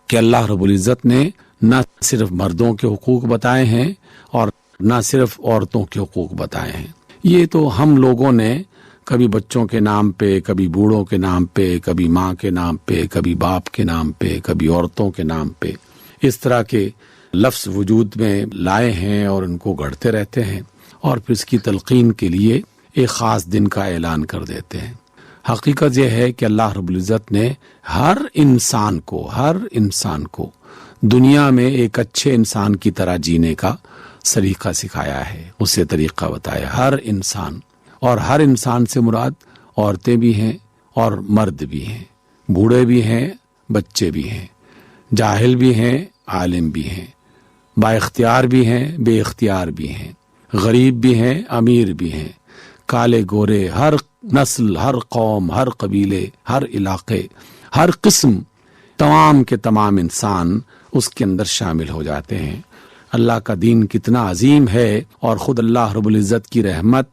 کہ اللہ رب العزت نے نہ صرف مردوں کے حقوق بتائے ہیں اور نہ صرف عورتوں کے حقوق بتائے ہیں۔ یہ تو ہم لوگوں نے کبھی بچوں کے نام پہ، کبھی بوڑھوں کے نام پہ، کبھی ماں کے نام پہ، کبھی باپ کے نام پہ، کبھی عورتوں کے نام پہ اس طرح کے لفظ وجود میں لائے ہیں، اور ان کو گھڑتے رہتے ہیں، اور پھر اس کی تلقین کے لیے ایک خاص دن کا اعلان کر دیتے ہیں۔ حقیقت یہ ہے کہ اللہ رب العزت نے ہر انسان کو دنیا میں ایک اچھے انسان کی طرح جینے کا سلیقہ سکھایا ہے، اسے طریقہ بتایا۔ ہر انسان، اور ہر انسان سے مراد عورتیں بھی ہیں اور مرد بھی ہیں، بوڑھے بھی ہیں، بچے بھی ہیں، جاہل بھی ہیں، عالم بھی ہیں، با اختیار بھی ہیں، بے اختیار بھی ہیں، غریب بھی ہیں، امیر بھی ہیں، کالے گورے، ہر نسل، ہر قوم، ہر قبیلے، ہر علاقے، ہر قسم، تمام کے تمام انسان اس کے اندر شامل ہو جاتے ہیں۔ اللہ کا دین کتنا عظیم ہے، اور خود اللہ رب العزت کی رحمت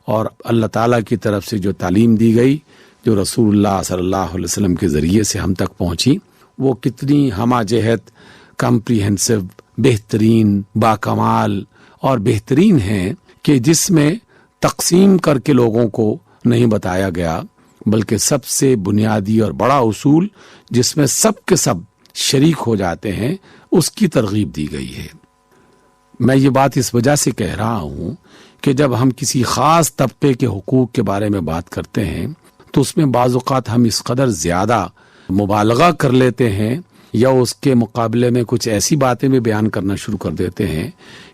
اور اللہ تعالیٰ کی طرف سے جو تعلیم دی گئی، جو رسول اللہ صلی اللہ علیہ وسلم کے ذریعے سے ہم تک پہنچی، وہ کتنی ہمہ جہت، کمپریہنسو، بہترین، باکمال اور بہترین ہیں، کہ جس میں تقسیم کر کے لوگوں کو نہیں بتایا گیا، بلکہ سب سے بنیادی اور بڑا اصول جس میں سب کے سب شریک ہو جاتے ہیں، اس کی ترغیب دی گئی ہے۔ میں یہ بات اس وجہ سے کہہ رہا ہوں کہ جب ہم کسی خاص طبقے کے حقوق کے بارے میں بات کرتے ہیں تو اس میں بعض اوقات ہم اس قدر زیادہ مبالغہ کر لیتے ہیں، یا اس کے مقابلے میں کچھ ایسی باتیں بھی بیان کرنا شروع کر دیتے ہیں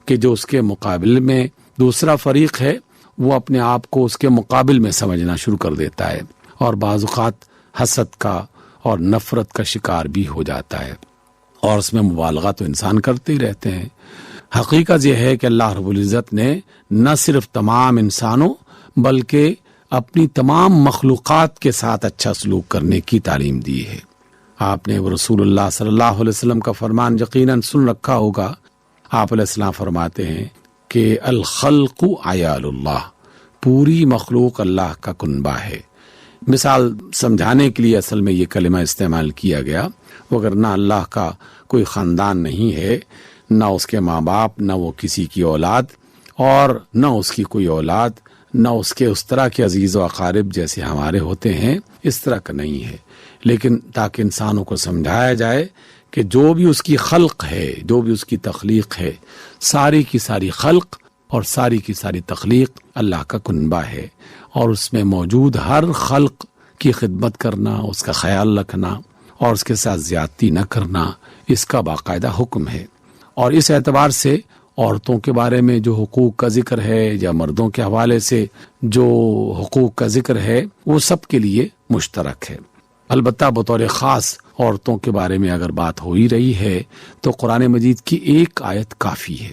کہ جو اس کے مقابلے میں دوسرا فریق ہے وہ اپنے آپ کو اس کے مقابل میں سمجھنا شروع کر دیتا ہے، اور بعض اوقات حسد کا اور نفرت کا شکار بھی ہو جاتا ہے، اور اس میں مبالغہ تو انسان کرتے ہی رہتے ہیں۔ حقیقت یہ ہے کہ اللہ رب العزت نے نہ صرف تمام انسانوں بلکہ اپنی تمام مخلوقات کے ساتھ اچھا سلوک کرنے کی تعلیم دی ہے۔ آپ نے رسول اللہ صلی اللہ علیہ وسلم کا فرمان یقیناً سن رکھا ہوگا۔ آپ علیہ السلام فرماتے ہیں کہ الخلق عیال اللہ، پوری مخلوق اللہ کا کنبہ ہے۔ مثال سمجھانے کے لیے اصل میں یہ کلمہ استعمال کیا گیا، وگرنہ اللہ کا کوئی خاندان نہیں ہے، نہ اس کے ماں باپ، نہ وہ کسی کی اولاد، اور نہ اس کی کوئی اولاد، نہ اس کے اس طرح کے عزیز و اقارب جیسے ہمارے ہوتے ہیں، اس طرح کا نہیں ہے۔ لیکن تاکہ انسانوں کو سمجھایا جائے کہ جو بھی اس کی خلق ہے، جو بھی اس کی تخلیق ہے، ساری کی ساری خلق اور ساری کی ساری تخلیق اللہ کا کنبہ ہے، اور اس میں موجود ہر خلق کی خدمت کرنا، اس کا خیال رکھنا اور اس کے ساتھ زیادتی نہ کرنا، اس کا باقاعدہ حکم ہے۔ اور اس اعتبار سے عورتوں کے بارے میں جو حقوق کا ذکر ہے یا مردوں کے حوالے سے جو حقوق کا ذکر ہے وہ سب کے لیے مشترک ہے۔ البتہ بطور خاص عورتوں کے بارے میں اگر بات ہو ہی رہی ہے تو قرآن مجید کی ایک آیت کافی ہے۔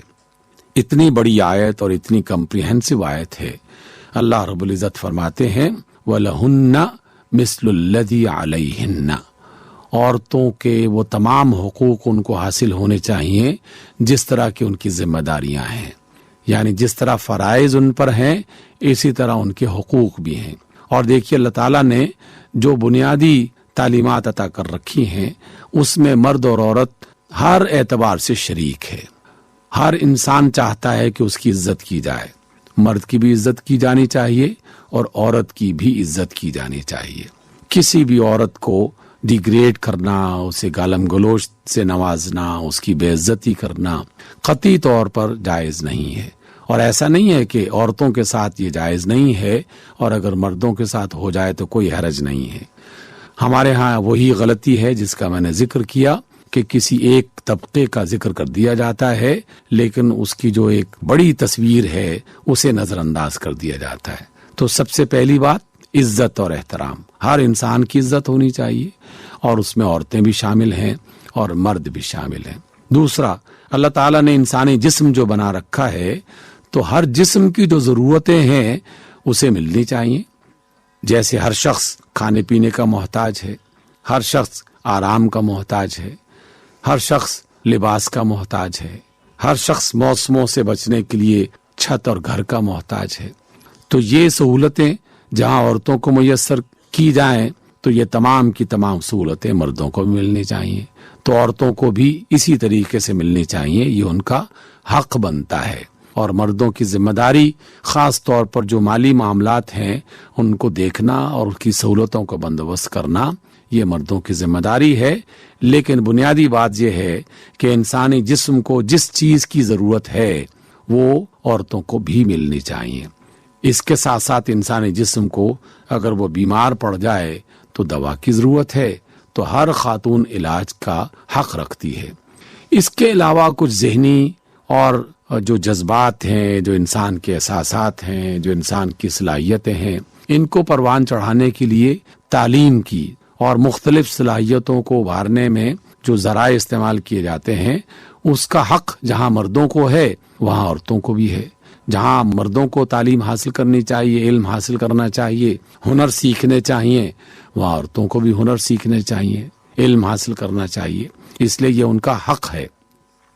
اتنی بڑی آیت اور اتنی کمپریہنسو آیت ہے۔ اللہ رب العزت فرماتے ہیں وَلَهُنَّ مِثْلُ الَّذِي عَلَيْهِنَّ، عورتوں کے وہ تمام حقوق ان کو حاصل ہونے چاہیے جس طرح کی ان کی ذمہ داریاں ہیں، یعنی جس طرح فرائض ان پر ہیں اسی طرح ان کے حقوق بھی ہیں۔ اور دیکھیے اللہ تعالیٰ نے جو بنیادی تعلیمات عطا کر رکھی ہیں اس میں مرد اور عورت ہر اعتبار سے شریک ہے۔ ہر انسان چاہتا ہے کہ اس کی عزت کی جائے، مرد کی بھی عزت کی جانی چاہیے اور عورت کی بھی عزت کی جانی چاہیے۔ کسی بھی عورت کو ڈیگریڈ کرنا، اسے گالم گلوچ سے نوازنا، اس کی بے عزتی کرنا قطعی طور پر جائز نہیں ہے۔ اور ایسا نہیں ہے کہ عورتوں کے ساتھ یہ جائز نہیں ہے اور اگر مردوں کے ساتھ ہو جائے تو کوئی حرج نہیں ہے۔ ہمارے ہاں وہی غلطی ہے جس کا میں نے ذکر کیا کہ کسی ایک طبقے کا ذکر کر دیا جاتا ہے لیکن اس کی جو ایک بڑی تصویر ہے اسے نظر انداز کر دیا جاتا ہے۔ تو سب سے پہلی بات عزت اور احترام، ہر انسان کی عزت ہونی چاہیے اور اس میں عورتیں بھی شامل ہیں اور مرد بھی شامل ہیں۔ دوسرا، اللہ تعالیٰ نے انسانی جسم جو بنا رکھا ہے تو ہر جسم کی جو ضرورتیں ہیں اسے ملنی چاہیے۔ جیسے ہر شخص کھانے پینے کا محتاج ہے، ہر شخص آرام کا محتاج ہے، ہر شخص لباس کا محتاج ہے، ہر شخص موسموں سے بچنے کے لیے چھت اور گھر کا محتاج ہے۔ تو یہ سہولتیں جہاں عورتوں کو میسر کی جائیں تو یہ تمام کی تمام سہولتیں مردوں کو بھی ملنی چاہیے، تو عورتوں کو بھی اسی طریقے سے ملنی چاہیے، یہ ان کا حق بنتا ہے۔ اور مردوں کی ذمہ داری خاص طور پر جو مالی معاملات ہیں ان کو دیکھنا اور ان کی سہولتوں کا بندوبست کرنا یہ مردوں کی ذمہ داری ہے۔ لیکن بنیادی بات یہ ہے کہ انسانی جسم کو جس چیز کی ضرورت ہے وہ عورتوں کو بھی ملنی چاہیے۔ اس کے ساتھ ساتھ انسانی جسم کو اگر وہ بیمار پڑ جائے تو دوا کی ضرورت ہے، تو ہر خاتون علاج کا حق رکھتی ہے۔ اس کے علاوہ کچھ ذہنی اور جو جذبات ہیں، جو انسان کے احساسات ہیں، جو انسان کی صلاحیتیں ہیں، ان کو پروان چڑھانے کے لیے تعلیم کی اور مختلف صلاحیتوں کو ابھارنے میں جو ذرائع استعمال کیے جاتے ہیں اس کا حق جہاں مردوں کو ہے وہاں عورتوں کو بھی ہے۔ جہاں مردوں کو تعلیم حاصل کرنی چاہیے، علم حاصل کرنا چاہیے، ہنر سیکھنے چاہیے، وہاں عورتوں کو بھی ہنر سیکھنے چاہیے، علم حاصل کرنا چاہیے، اس لیے یہ ان کا حق ہے۔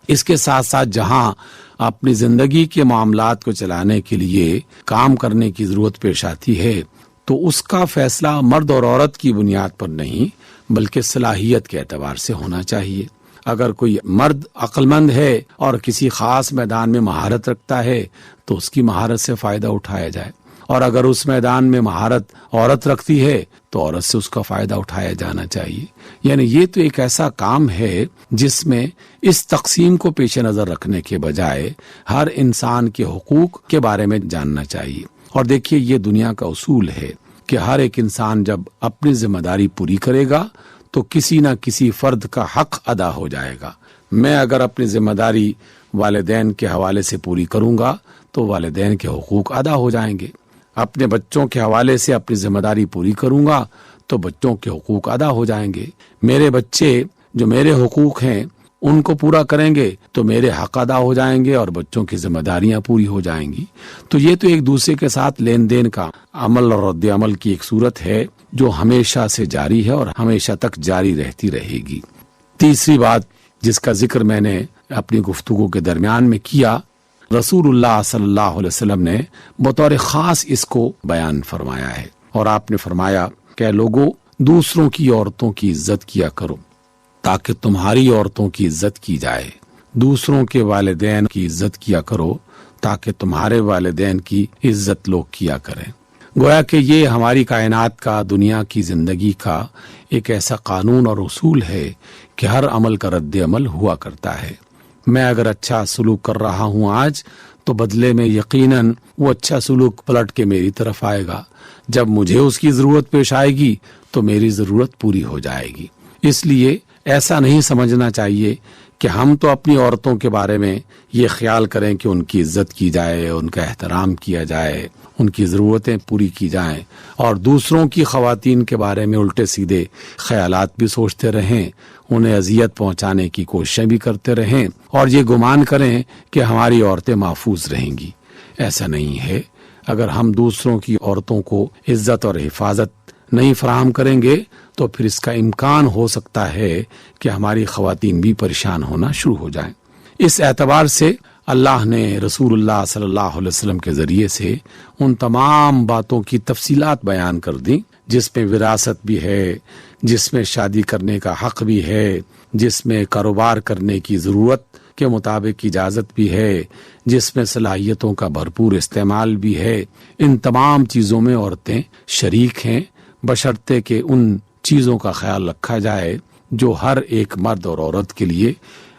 اس کے ساتھ ساتھ جہاں اپنی زندگی کے معاملات کو چلانے کے لیے کام کرنے کی ضرورت پیش آتی ہے تو اس کا فیصلہ مرد اور عورت کی بنیاد پر نہیں بلکہ صلاحیت کے اعتبار سے ہونا چاہیے۔ اگر کوئی مرد عقل مند ہے اور کسی خاص میدان میں مہارت رکھتا ہے تو اس کی مہارت سے فائدہ اٹھایا جائے، اور اگر اس میدان میں مہارت عورت رکھتی ہے تو عورت سے اس کا فائدہ اٹھایا جانا چاہیے۔ یعنی یہ تو ایک ایسا کام ہے جس میں اس تقسیم کو پیش نظر رکھنے کے بجائے ہر انسان کے حقوق کے بارے میں جاننا چاہیے۔ اور دیکھیے یہ دنیا کا اصول ہے کہ ہر ایک انسان جب اپنی ذمہ داری پوری کرے گا تو کسی نہ کسی فرد کا حق ادا ہو جائے گا۔ میں اگر اپنی ذمہ داری والدین کے حوالے سے پوری کروں گا تو والدین کے حقوق ادا ہو جائیں گے، اپنے بچوں کے حوالے سے اپنی ذمہ داری پوری کروں گا تو بچوں کے حقوق ادا ہو جائیں گے، میرے بچے جو میرے حقوق ہیں ان کو پورا کریں گے تو میرے حق ادا ہو جائیں گے اور بچوں کی ذمہ داریاں پوری ہو جائیں گی. تو یہ تو ایک دوسرے کے ساتھ لین دین کا عمل اور رد عمل کی ایک صورت ہے جو ہمیشہ سے جاری ہے اور ہمیشہ تک جاری رہتی رہے گی. تیسری بات جس کا ذکر میں نے اپنی گفتگو کے درمیان میں کیا، رسول اللہ صلی اللہ علیہ وسلم نے بطور خاص اس کو بیان فرمایا ہے، اور آپ نے فرمایا کہ لوگوں دوسروں کی عورتوں کی عزت کیا کرو تاکہ تمہاری عورتوں کی عزت کی جائے، دوسروں کے والدین کی عزت کیا کرو تاکہ تمہارے والدین کی عزت لوگ کیا کریں. گویا کہ یہ ہماری کائنات کا، دنیا کی زندگی کا ایک ایسا قانون اور اصول ہے کہ ہر عمل کا رد عمل ہوا کرتا ہے. میں اگر اچھا سلوک کر رہا ہوں آج تو بدلے میں یقیناً وہ اچھا سلوک پلٹ کے میری طرف آئے گا. جب مجھے اس کی ضرورت پیش آئے گی تو میری ضرورت پوری ہو جائے گی. اس لیے ایسا نہیں سمجھنا چاہیے کہ ہم تو اپنی عورتوں کے بارے میں یہ خیال کریں کہ ان کی عزت کی جائے، ان کا احترام کیا جائے، ان کی ضرورتیں پوری کی جائیں، اور دوسروں کی خواتین کے بارے میں الٹے سیدھے خیالات بھی سوچتے رہیں، انہیں اذیت پہنچانے کی کوششیں بھی کرتے رہیں، اور یہ گمان کریں کہ ہماری عورتیں محفوظ رہیں گی. ایسا نہیں ہے. اگر ہم دوسروں کی عورتوں کو عزت اور حفاظت نہیں فراہم کریں گے تو پھر اس کا امکان ہو سکتا ہے کہ ہماری خواتین بھی پریشان ہونا شروع ہو جائیں. اس اعتبار سے اللہ نے رسول اللہ صلی اللہ علیہ وسلم کے ذریعے سے ان تمام باتوں کی تفصیلات بیان کر دیں جس میں وراثت بھی ہے، جس میں شادی کرنے کا حق بھی ہے، جس میں کاروبار کرنے کی ضرورت کے مطابق اجازت بھی ہے، جس میں صلاحیتوں کا بھرپور استعمال بھی ہے. ان تمام چیزوں میں عورتیں شریک ہیں، بشرطے کہ ان چیزوں کا خیال رکھا جائے جو ہر ایک مرد اور عورت کے لیے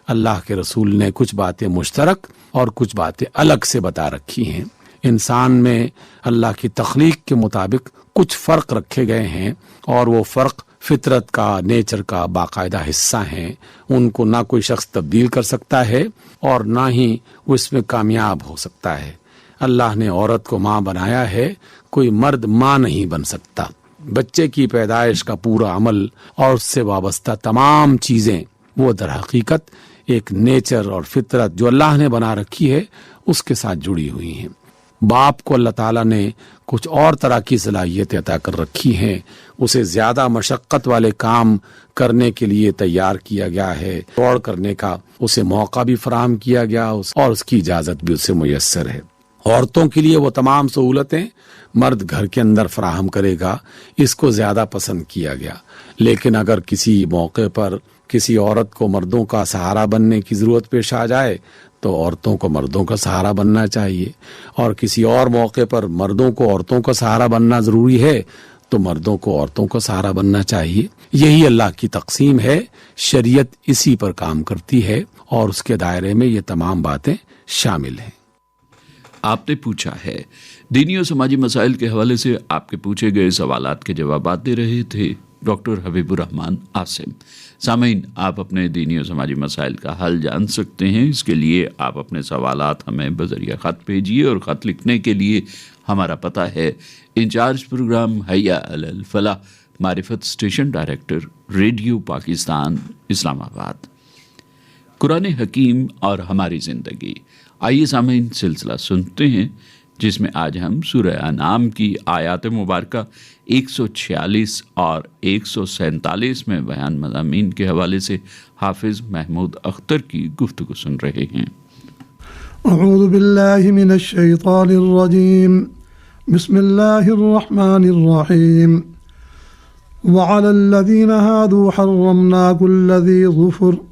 اللہ کے رسول نے کچھ باتیں مشترک اور کچھ باتیں الگ سے بتا رکھی ہیں. انسان میں اللہ کی تخلیق کے مطابق کچھ فرق رکھے گئے ہیں، اور وہ فرق فطرت کا، نیچر کا باقاعدہ حصہ ہیں. ان کو نہ کوئی شخص تبدیل کر سکتا ہے اور نہ ہی وہ اس میں کامیاب ہو سکتا ہے. اللہ نے عورت کو ماں بنایا ہے، کوئی مرد ماں نہیں بن سکتا. بچے کی پیدائش کا پورا عمل اور اس سے وابستہ تمام چیزیں وہ در حقیقت ایک نیچر اور فطرت جو اللہ نے بنا رکھی ہے اس کے ساتھ جڑی ہوئی ہیں. باپ کو اللہ تعالیٰ نے کچھ اور طرح کی صلاحیتیں عطا کر رکھی ہیں، اسے زیادہ مشقت والے کام کرنے کے لیے تیار کیا گیا ہے، دوڑ کرنے کا اسے موقع بھی فراہم کیا گیا اور اس کی اجازت بھی اسے میسر ہے. عورتوں کے لیے وہ تمام سہولتیں مرد گھر کے اندر فراہم کرے گا، اس کو زیادہ پسند کیا گیا. لیکن اگر کسی موقع پر کسی عورت کو مردوں کا سہارا بننے کی ضرورت پیش آ جائے تو عورتوں کو مردوں کا سہارا بننا چاہیے، اور کسی اور موقع پر مردوں کو عورتوں کا سہارا بننا ضروری ہے تو مردوں کو عورتوں کا سہارا بننا چاہیے. یہی اللہ کی تقسیم ہے، شریعت اسی پر کام کرتی ہے اور اس کے دائرے میں یہ تمام باتیں شامل ہیں. آپ نے پوچھا ہے، دینی اور سماجی مسائل کے حوالے سے آپ کے پوچھے گئے سوالات کے جوابات دے رہے تھے ڈاکٹر حبیب الرحمان عاصم. سامعین، آپ اپنے دینی اور سماجی مسائل کا حل جان سکتے ہیں. اس کے لیے آپ اپنے سوالات ہمیں بذریعہ خط بھیجیے، اور خط لکھنے کے لیے ہمارا پتہ ہے انچارج پروگرام حیا علی الفلاح، معرفت اسٹیشن ڈائریکٹر، ریڈیو پاکستان، اسلام آباد. قرآن حکیم اور ہماری زندگی. آئیے سامعین سلسلہ سنتے ہیں جس میں آج ہم سورہ انعام کی آیات مبارکہ 146 اور 147 میں بیان مضامین کے حوالے سے حافظ محمود اختر کی گفتگو سن رہے ہیں. اعوذ باللہ من الشیطان الرجیم، بسم اللہ الرحمن الرحیم. وعلى الذين هادوا حرمنا كل ذي ظفر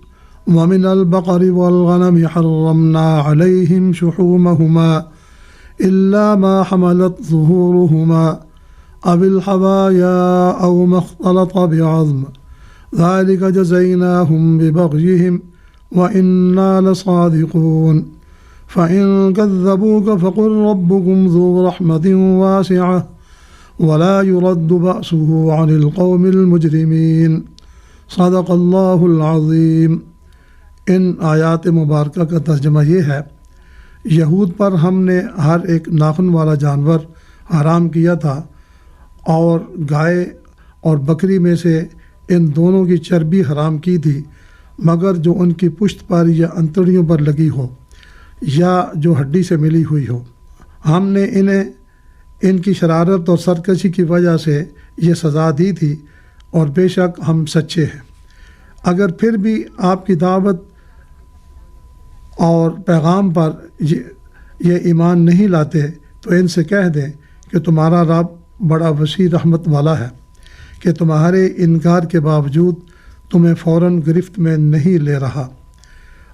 ومن البقر والغنم حرمنا عليهم شحومهما إلا ما حملت ظهورهما أو الحوايا أو ما اختلط بعظم ذلك جزيناهم ببغيهم وإنا لصادقون. فإن كذبوك فقل ربكم ذو رحمة واسعة ولا يرد بأسه عن القوم المجرمين. صدق اللہ العظیم. ان آیات مبارکہ کا ترجمہ یہ ہے، یہود پر ہم نے ہر ایک ناخن والا جانور حرام کیا تھا، اور گائے اور بکری میں سے ان دونوں کی چربی حرام کی تھی، مگر جو ان کی پشت پر یا انتڑیوں پر لگی ہو یا جو ہڈی سے ملی ہوئی ہو۔ ہم نے انہیں ان کی شرارت اور سرکشی کی وجہ سے یہ سزا دی تھی، اور بے شک ہم سچے ہیں۔ اگر پھر بھی آپ کی دعوت اور پیغام پر یہ ایمان نہیں لاتے تو ان سے کہہ دیں کہ تمہارا رب بڑا وسیع رحمت والا ہے کہ تمہارے انکار کے باوجود تمہیں فوراً گرفت میں نہیں لے رہا،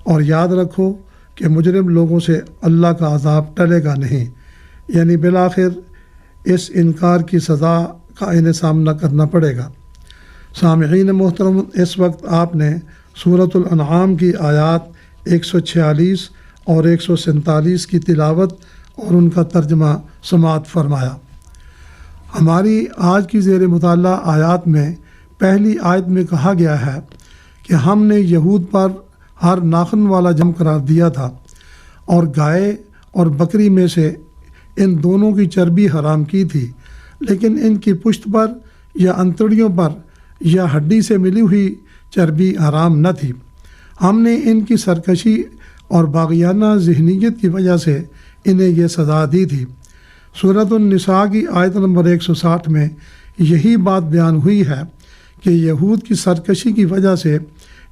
اور یاد رکھو کہ مجرم لوگوں سے اللہ کا عذاب ٹلے گا نہیں، یعنی بالآخر اس انکار کی سزا کا انہیں سامنا کرنا پڑے گا۔ سامعین محترم، اس وقت آپ نے سورۃ الانعام کی آیات 146 اور 147 کی تلاوت اور ان کا ترجمہ سماعت فرمایا۔ ہماری آج کی زیر مطالعہ آیات میں پہلی آیت میں کہا گیا ہے کہ ہم نے یہود پر ہر ناخن والا جم قرار دیا تھا، اور گائے اور بکری میں سے ان دونوں کی چربی حرام کی تھی، لیکن ان کی پشت پر یا انتڑیوں پر یا ہڈی سے ملی ہوئی چربی حرام نہ تھی۔ ہم نے ان کی سرکشی اور باغیانہ ذہنیت کی وجہ سے انہیں یہ سزا دی تھی۔ سورۃ النساء کی آیت نمبر 160 میں یہی بات بیان ہوئی ہے کہ یہود کی سرکشی کی وجہ سے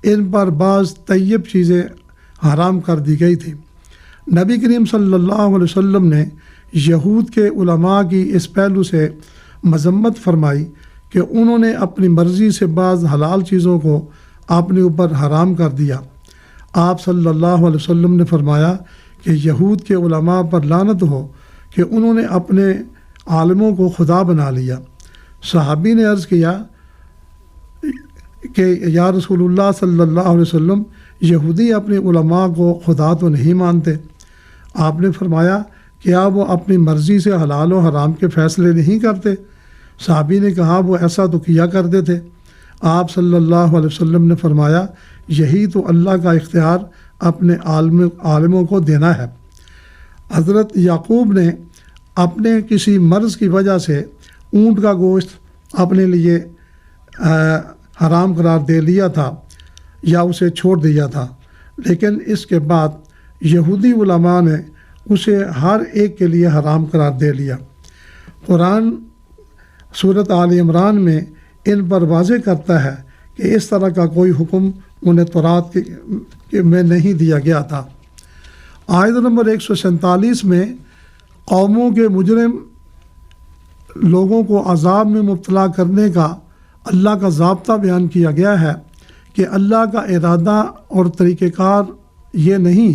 ان پر بعض طیب چیزیں حرام کر دی گئی تھیں۔ نبی کریم صلی اللہ علیہ وسلم نے یہود کے علماء کی اس پہلو سے مذمت فرمائی کہ انہوں نے اپنی مرضی سے بعض حلال چیزوں کو اپنے اوپر حرام کر دیا۔ آپ صلی اللہ علیہ وسلم نے فرمایا کہ یہود کے علماء پر لعنت ہو کہ انہوں نے اپنے عالموں کو خدا بنا لیا۔ صحابی نے عرض کیا کہ یا رسول اللہ صلی اللہ علیہ وسلم، یہودی اپنے علماء کو خدا تو نہیں مانتے۔ آپ نے فرمایا کیا وہ اپنی مرضی سے حلال و حرام کے فیصلے نہیں کرتے؟ صحابی نے کہا وہ ایسا تو کیا کرتے تھے۔ آپ صلی اللہ علیہ وسلم نے فرمایا یہی تو اللہ کا اختیار اپنے عالموں کو دینا ہے۔ حضرت یعقوب نے اپنے کسی مرض کی وجہ سے اونٹ کا گوشت اپنے لیے حرام قرار دے لیا تھا یا اسے چھوڑ دیا تھا، لیکن اس کے بعد یہودی علماء نے اسے ہر ایک کے لیے حرام قرار دے لیا۔ قرآن سورۃ آل عمران میں ان پر واضح کرتا ہے کہ اس طرح کا کوئی حکم انہیں تورات میں نہیں دیا گیا تھا۔ آیت نمبر 147 میں قوموں کے مجرم لوگوں کو عذاب میں مبتلا کرنے کا اللہ کا ضابطہ بیان کیا گیا ہے کہ اللہ کا ارادہ اور طریقہ کار یہ نہیں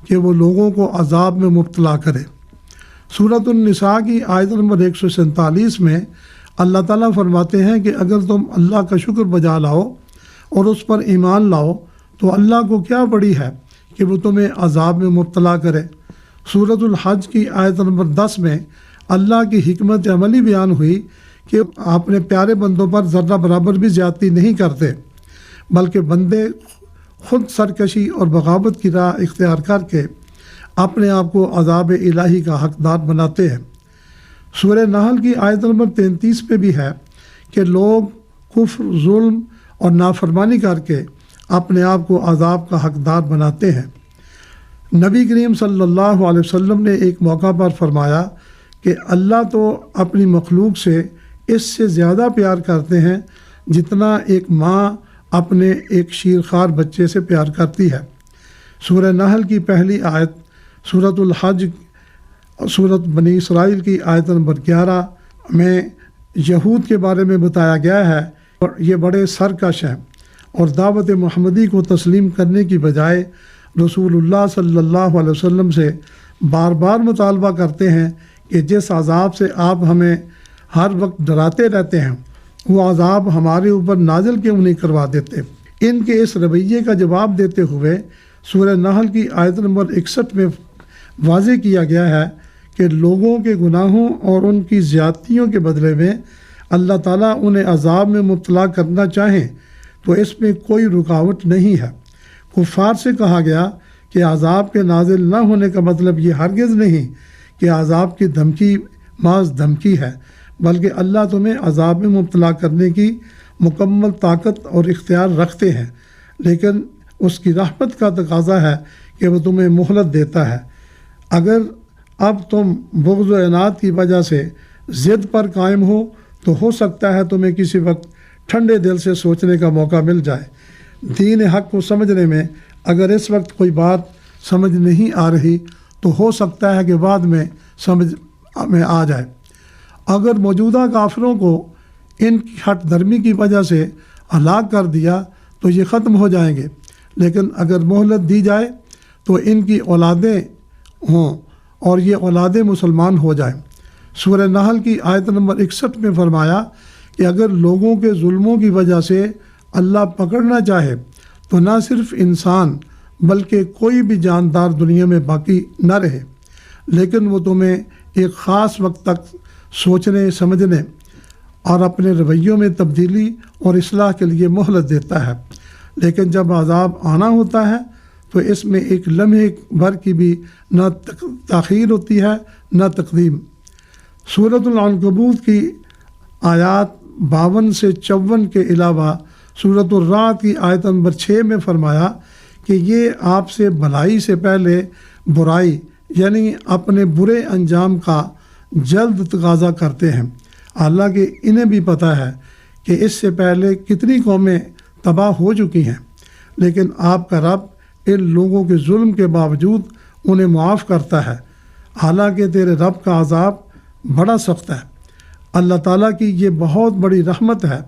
کہ وہ لوگوں کو عذاب میں مبتلا کرے۔ سورۃ النساء کی آیت نمبر 147 میں اللہ تعالیٰ فرماتے ہیں کہ اگر تم اللہ کا شکر بجا لاؤ اور اس پر ایمان لاؤ تو اللہ کو کیا بڑی ہے کہ وہ تمہیں عذاب میں مبتلا کرے۔ سورۃ الحج کی آیت نمبر 10 میں اللہ کی حکمت عملی بیان ہوئی کہ اپنے پیارے بندوں پر ذرہ برابر بھی زیادتی نہیں کرتے، بلکہ بندے خود سرکشی اور بغاوت کی راہ اختیار کر کے اپنے آپ کو عذاب الہی کا حقدار بناتے ہیں۔ سورہ نحل کی آیت نمبر 33 پہ بھی ہے کہ لوگ کفر، ظلم اور نافرمانی کر کے اپنے آپ کو عذاب کا حقدار بناتے ہیں۔ نبی کریم صلی اللہ علیہ وسلم نے ایک موقع پر فرمایا کہ اللہ تو اپنی مخلوق سے اس سے زیادہ پیار کرتے ہیں جتنا ایک ماں اپنے ایک شیرخوار بچے سے پیار کرتی ہے۔ سورہ نحل کی پہلی آیت، سورۃ الحج، سورۃ بنی اسرائیل کی آیت نمبر 11 میں یہود کے بارے میں بتایا گیا ہے اور یہ بڑے سرکش ہیں اور دعوت محمدی کو تسلیم کرنے کی بجائے رسول اللہ صلی اللہ علیہ وسلم سے بار بار مطالبہ کرتے ہیں کہ جس عذاب سے آپ ہمیں ہر وقت ڈراتے رہتے ہیں وہ عذاب ہمارے اوپر نازل کیوں نہیں کروا دیتے۔ ان کے اس رویے کا جواب دیتے ہوئے سورہ نحل کی آیت نمبر 61 میں واضح کیا گیا ہے کہ لوگوں کے گناہوں اور ان کی زیادتیوں کے بدلے میں اللہ تعالیٰ انہیں عذاب میں مبتلا کرنا چاہیں تو اس میں کوئی رکاوٹ نہیں ہے۔ کفار سے کہا گیا کہ عذاب کے نازل نہ ہونے کا مطلب یہ ہرگز نہیں کہ عذاب کی دھمکی محض دھمکی ہے، بلکہ اللہ تمہیں عذاب میں مبتلا کرنے کی مکمل طاقت اور اختیار رکھتے ہیں، لیکن اس کی رحمت کا تقاضا ہے کہ وہ تمہیں مہلت دیتا ہے۔ اگر اب تم بغض و عناد کی وجہ سے ضد پر قائم ہو سکتا ہے تمہیں کسی وقت ٹھنڈے دل سے سوچنے کا موقع مل جائے۔ دین حق کو سمجھنے میں اگر اس وقت کوئی بات سمجھ نہیں آ رہی تو ہو سکتا ہے کہ بعد میں سمجھ میں آ جائے۔ اگر موجودہ کافروں کو ان کی ہٹ درمی کی وجہ سے ہلاک کر دیا تو یہ ختم ہو جائیں گے، لیکن اگر مہلت دی جائے تو ان کی اولادیں ہوں اور یہ اولادیں مسلمان ہو جائیں۔ سورہ نحل کی آیت نمبر 61 میں فرمایا کہ اگر لوگوں کے ظلموں کی وجہ سے اللہ پکڑنا چاہے تو نہ صرف انسان بلکہ کوئی بھی جاندار دنیا میں باقی نہ رہے، لیکن وہ تمہیں ایک خاص وقت تک سوچنے سمجھنے اور اپنے رویوں میں تبدیلی اور اصلاح کے لیے مہلت دیتا ہے۔ لیکن جب عذاب آنا ہوتا ہے تو اس میں ایک لمحے بھر کی بھی نہ تاخیر ہوتی ہے نہ تقدیم۔ سورۃ العنکبوت کی آیات 52 سے 54 کے علاوہ سورۃ الرعد کی آیت نمبر 6 میں فرمایا کہ یہ آپ سے بھلائی سے پہلے برائی یعنی اپنے برے انجام کا جلد تقاضا کرتے ہیں، حالانکہ انہیں بھی پتہ ہے کہ اس سے پہلے کتنی قومیں تباہ ہو چکی ہیں، لیکن آپ کا رب ان لوگوں کے ظلم کے باوجود انہیں معاف کرتا ہے، حالانکہ تیرے رب کا عذاب بڑا سخت ہے۔ اللہ تعالیٰ کی یہ بہت بڑی رحمت ہے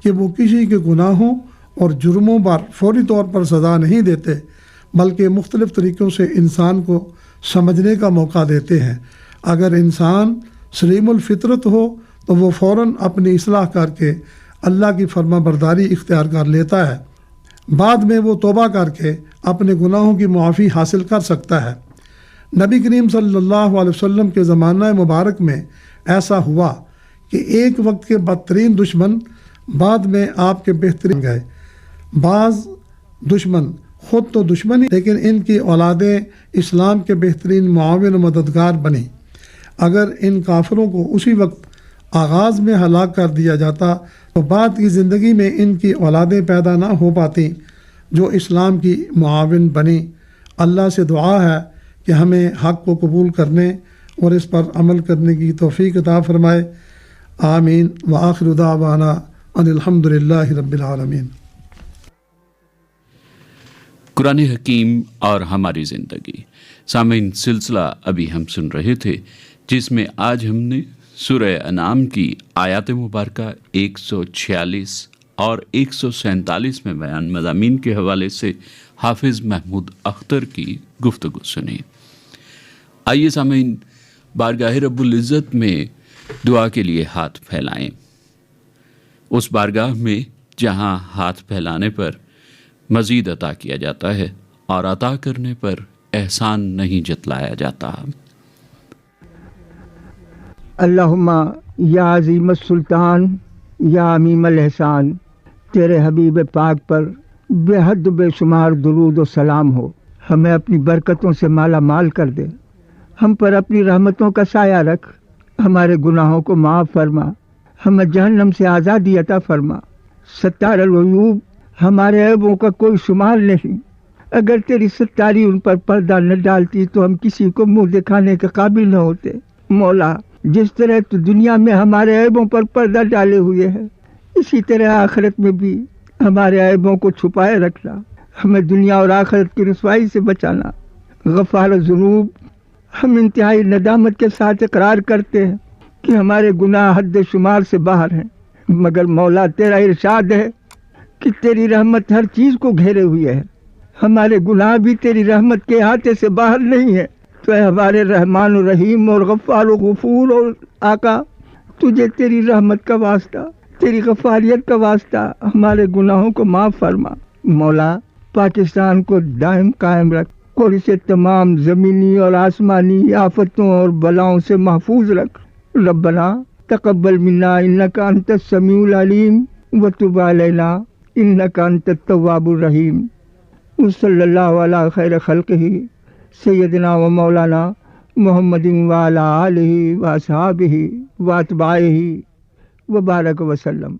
کہ وہ کسی کے گناہوں اور جرموں پر فوری طور پر سزا نہیں دیتے، بلکہ مختلف طریقوں سے انسان کو سمجھنے کا موقع دیتے ہیں۔ اگر انسان سلیم الفطرت ہو تو وہ فوراً اپنی اصلاح کر کے اللہ کی فرما برداری اختیار کر لیتا ہے، بعد میں وہ توبہ کر کے اپنے گناہوں کی معافی حاصل کر سکتا ہے۔ نبی کریم صلی اللہ علیہ وسلم کے زمانہ مبارک میں ایسا ہوا کہ ایک وقت کے بدترین دشمن بعد میں آپ کے بہترین گئے۔ بعض دشمن خود تو دشمن ہی، لیکن ان کی اولادیں اسلام کے بہترین معاون و مددگار بنی۔ اگر ان کافروں کو اسی وقت آغاز میں ہلاک کر دیا جاتا تو بعد کی زندگی میں ان کی اولادیں پیدا نہ ہو پاتی جو اسلام کی معاون بنی۔ اللہ سے دعا ہے کہ ہمیں حق کو قبول کرنے اور اس پر عمل کرنے کی توفیق عطا فرمائے۔ آمین وآخر دعوانا ان الحمد للہ رب العالمین۔ قرآن حکیم اور ہماری زندگی، سامعین، سلسلہ ابھی ہم سن رہے تھے جس میں آج ہم نے سورہ انعام کی آیات مبارکہ 146 اور 147 میں بیان مضامین کے حوالے سے حافظ محمود اختر کی گفتگو سنی۔ آئیے سامعین، بارگاہ رب العزت میں دعا کے لیے ہاتھ پھیلائیں، اس بارگاہ میں جہاں ہاتھ پھیلانے پر مزید عطا کیا جاتا ہے اور عطا کرنے پر احسان نہیں جتلایا جاتا۔ اللہم یا عظیم السلطان یا عمیم الاحسان، تیرے حبیب پاک پر بے حد و بے شمار درود و سلام ہو، ہمیں اپنی برکتوں سے مالا مال کر دے، ہم پر اپنی رحمتوں کا سایہ رکھ، ہمارے گناہوں کو معاف فرما، ہمیں جہنم سے آزادی عطا فرما۔ ستار العیوب، ہمارے عیبوں کا کوئی شمار نہیں، اگر تیری ستاری ان پر پردہ نہ ڈالتی تو ہم کسی کو منہ دکھانے کے قابل نہ ہوتے۔ مولا، جس طرح تو دنیا میں ہمارے عیبوں پر پردہ ڈالے ہوئے ہے، اسی طرح آخرت میں بھی ہمارے عیبوں کو چھپائے رکھنا، ہمیں دنیا اور آخرت کی رسوائی سے بچانا۔ غفار الذنوب، ہم انتہائی ندامت کے ساتھ اقرار کرتے ہیں کہ ہمارے گناہ حد شمار سے باہر ہیں، مگر مولا تیرا ارشاد ہے کہ تیری رحمت ہر چیز کو گھیرے ہوئے ہے، ہمارے گناہ بھی تیری رحمت کے احاطے سے باہر نہیں ہے۔ تو اے ہمارے رحمان و رحیم اور غفار و غفور اور آقا، تجھے تیری رحمت کا واسطہ، تیری غفاریت کا واسطہ ہمارے گناہوں کو معاف فرما۔ مولا، پاکستان کو دائم قائم رکھ اور اسے تمام زمینی اور آسمانی آفتوں اور بلاؤں سے محفوظ رکھ۔ ربنا تقبل منا انک انت السمیع العلیم وتب علینا انک انت التواب الرحیم۔ صلی اللہ علی خیر خلقہ سیدنا و مولانا محمد وعلی آلہ و اصحابہ و اتباعہ وبارک وسلم۔